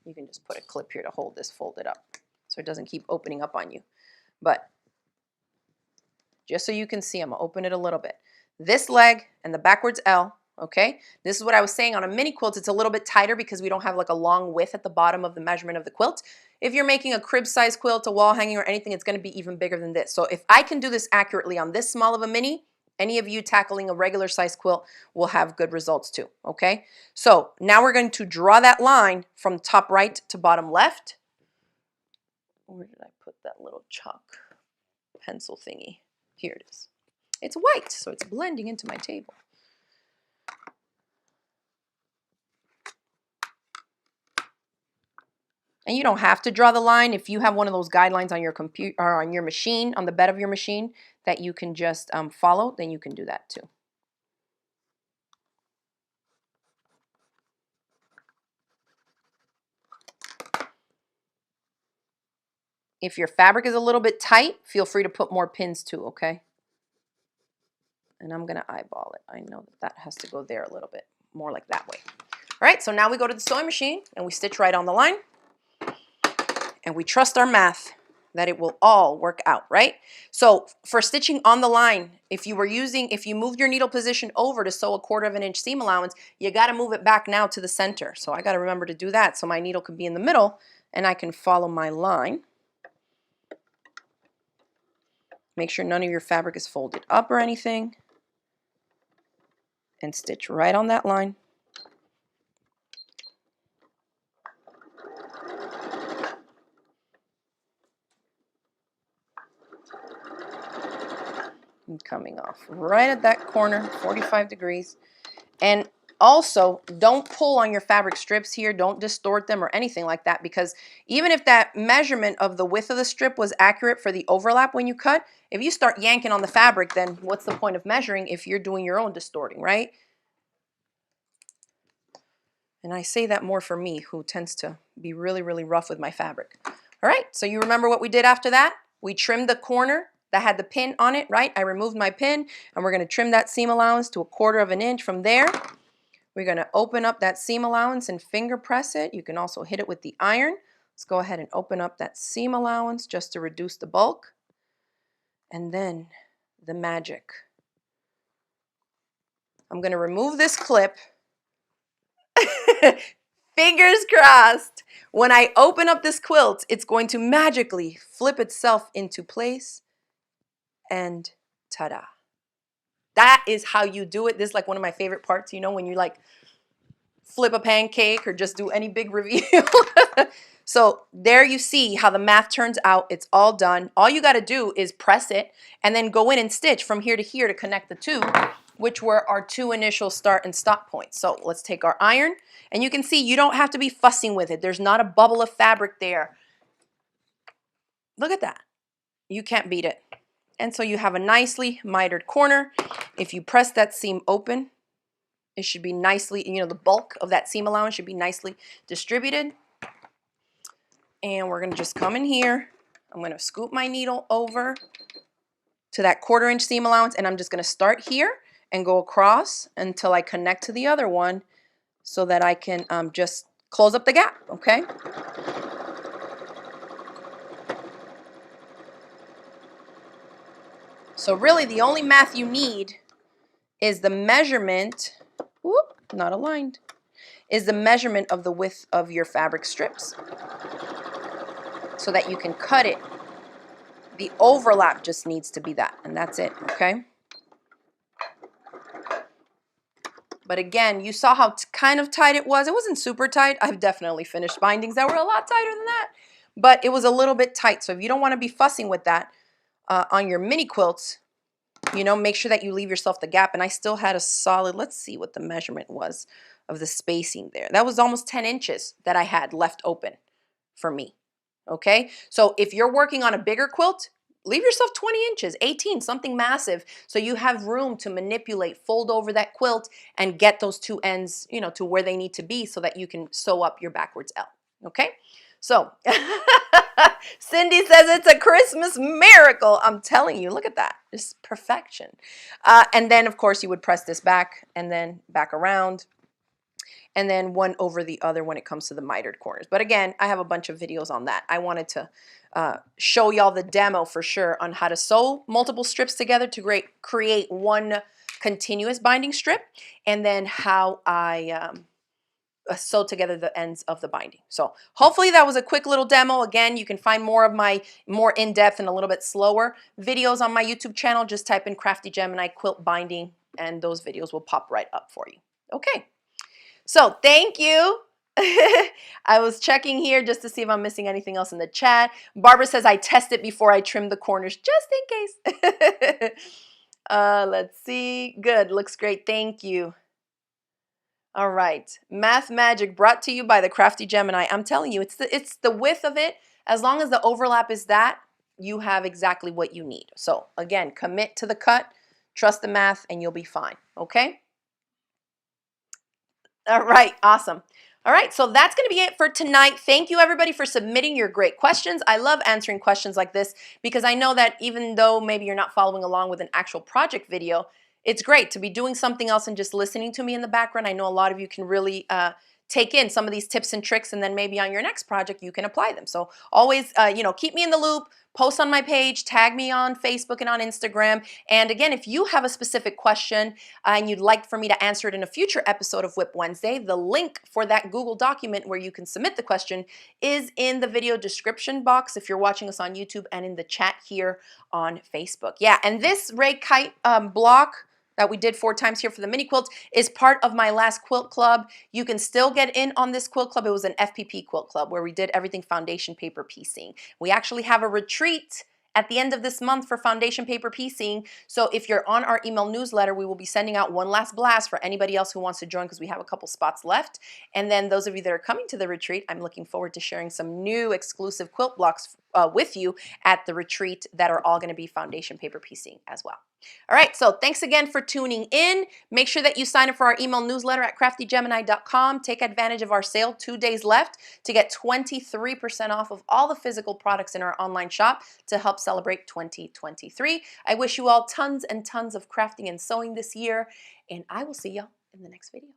you can just put a clip here to hold this folded up so it doesn't keep opening up on you. But just so you can see, I'm going to open it a little bit. This leg and the backwards L okay? This is what I was saying on a mini quilt. It's a little bit tighter because we don't have like a long width at the bottom of the measurement of the quilt. If you're making a crib size quilt, a wall hanging or anything, it's gonna be even bigger than this. So if I can do this accurately on this small of a mini, any of you tackling a regular size quilt will have good results too, okay? So now we're going to draw that line from top right to bottom left. Where did I put that little chalk pencil thingy? Here it is. It's white, so it's blending into my table. And you don't have to draw the line. If you have one of those guidelines on your computer or on your machine, on the bed of your machine, that you can just follow, then you can do that too. If your fabric is a little bit tight, feel free to put more pins too, okay? And I'm gonna eyeball it. I know that that has to go there a little bit, more like that way. All right, so now we go to the sewing machine and we stitch right on the line. And we trust our math that it will all work out, right? So for stitching on the line, if you moved your needle position over to sew a 1/4 of an inch seam allowance, you gotta move it back now to the center. So I gotta remember to do that so my needle can be in the middle and I can follow my line. Make sure none of your fabric is folded up or anything. And stitch right on that line. And coming off right at that corner, 45 degrees. And also, don't pull on your fabric strips here. Don't distort them or anything like that, because even if that measurement of the width of the strip was accurate for the overlap when you cut, if you start yanking on the fabric, then what's the point of measuring if you're doing your own distorting, right? And I say that more for me, who tends to be really, really rough with my fabric. All right, so you remember what we did after that? We trimmed the corner that had the pin on it, right? I removed my pin, and we're going to trim that seam allowance to a 1/4 of an inch from there. We're going to open up that seam allowance and finger press it. You can also hit it with the iron. Let's go ahead and open up that seam allowance just to reduce the bulk. And then the magic. I'm going to remove this clip. Fingers crossed. When I open up this quilt, it's going to magically flip itself into place. And ta-da. That is how you do it. This is like one of my favorite parts, you know, when you like flip a pancake or just do any big reveal. So there you see how the math turns out. It's all done. All you got to do is press it and then go in and stitch from here to connect the two, which were our two initial start and stop points. So let's take our iron, and you can see you don't have to be fussing with it. There's not a bubble of fabric there. Look at that. You can't beat it. And so you have a nicely mitered corner. If you press that seam open, it should be nicely, you know, the bulk of that seam allowance should be nicely distributed. And we're going to just come in here. I'm going to scoop my needle over to that 1/4 inch seam allowance, and I'm just going to start here and go across until I connect to the other one so that I can just close up the gap, okay? So really the only math you need is the measurement, whoop, not aligned, is the measurement of the width of your fabric strips so that you can cut it. The overlap just needs to be that, and that's it, okay? But again, you saw how kind of tight it was. It wasn't super tight. I've definitely finished bindings that were a lot tighter than that, but it was a little bit tight. So if you don't want to be fussing with that on your mini quilts, you know, make sure that you leave yourself the gap. And I still had a solid, let's see what the measurement was of the spacing there. That was almost 10 inches that I had left open for me. Okay, so if you're working on a bigger quilt, leave yourself 20 inches, 18, something massive, so you have room to manipulate, fold over that quilt, and get those two ends, you know, to where they need to be so that you can sew up your backwards L. Okay, so Cindy says it's a Christmas miracle. I'm telling you, look at that. It's perfection. And then, of course, you would press this back and then back around, and then one over the other when it comes to the mitered corners. But again, I have a bunch of videos on that. I wanted to show y'all the demo for sure on how to sew multiple strips together to create one continuous binding strip, and then how I sew together the ends of the binding. So hopefully that was a quick little demo. Again, you can find more of my more in-depth and a little bit slower videos on my YouTube channel. Just type in Crafty Gemini quilt binding and those videos will pop right up for you. Okay, so thank you. I was checking here just to see if I'm missing anything else in the chat. Barbara says I test it before I trim the corners just in case. Let's see. Good, looks great. Thank you. All right, Math Magic brought to you by the Crafty Gemini. I'm telling you, it's the width of it. As long as the overlap is that, you have exactly what you need. So again, commit to the cut, trust the math, and you'll be fine, okay? All right, awesome. All right, so that's going to be it for tonight. Thank you, everybody, for submitting your great questions. I love answering questions like this because I know that even though maybe you're not following along with an actual project video, it's great to be doing something else and just listening to me in the background. I know a lot of you can really take in some of these tips and tricks, and then maybe on your next project you can apply them. So always, keep me in the loop. Post on my page, tag me on Facebook and on Instagram. And again, if you have a specific question and you'd like for me to answer it in a future episode of WIP Wednesday, the link for that Google document where you can submit the question is in the video description box if you're watching us on YouTube, and in the chat here on Facebook. Yeah, and this Ray Kite block that we did 4 times here for the mini quilt is part of my last quilt club. You can still get in on this quilt club. It was an FPP quilt club where we did everything foundation paper piecing. We actually have a retreat at the end of this month for foundation paper piecing. So if you're on our email newsletter, we will be sending out one last blast for anybody else who wants to join because we have a couple spots left. And then those of you that are coming to the retreat, I'm looking forward to sharing some new exclusive quilt blocks with you at the retreat that are all going to be foundation paper piecing as well. All right, so thanks again for tuning in. Make sure that you sign up for our email newsletter at craftygemini.com. Take advantage of our sale, 2 days left, to get 23% off of all the physical products in our online shop to help celebrate 2023. I wish you all tons and tons of crafting and sewing this year, and I will see y'all in the next video.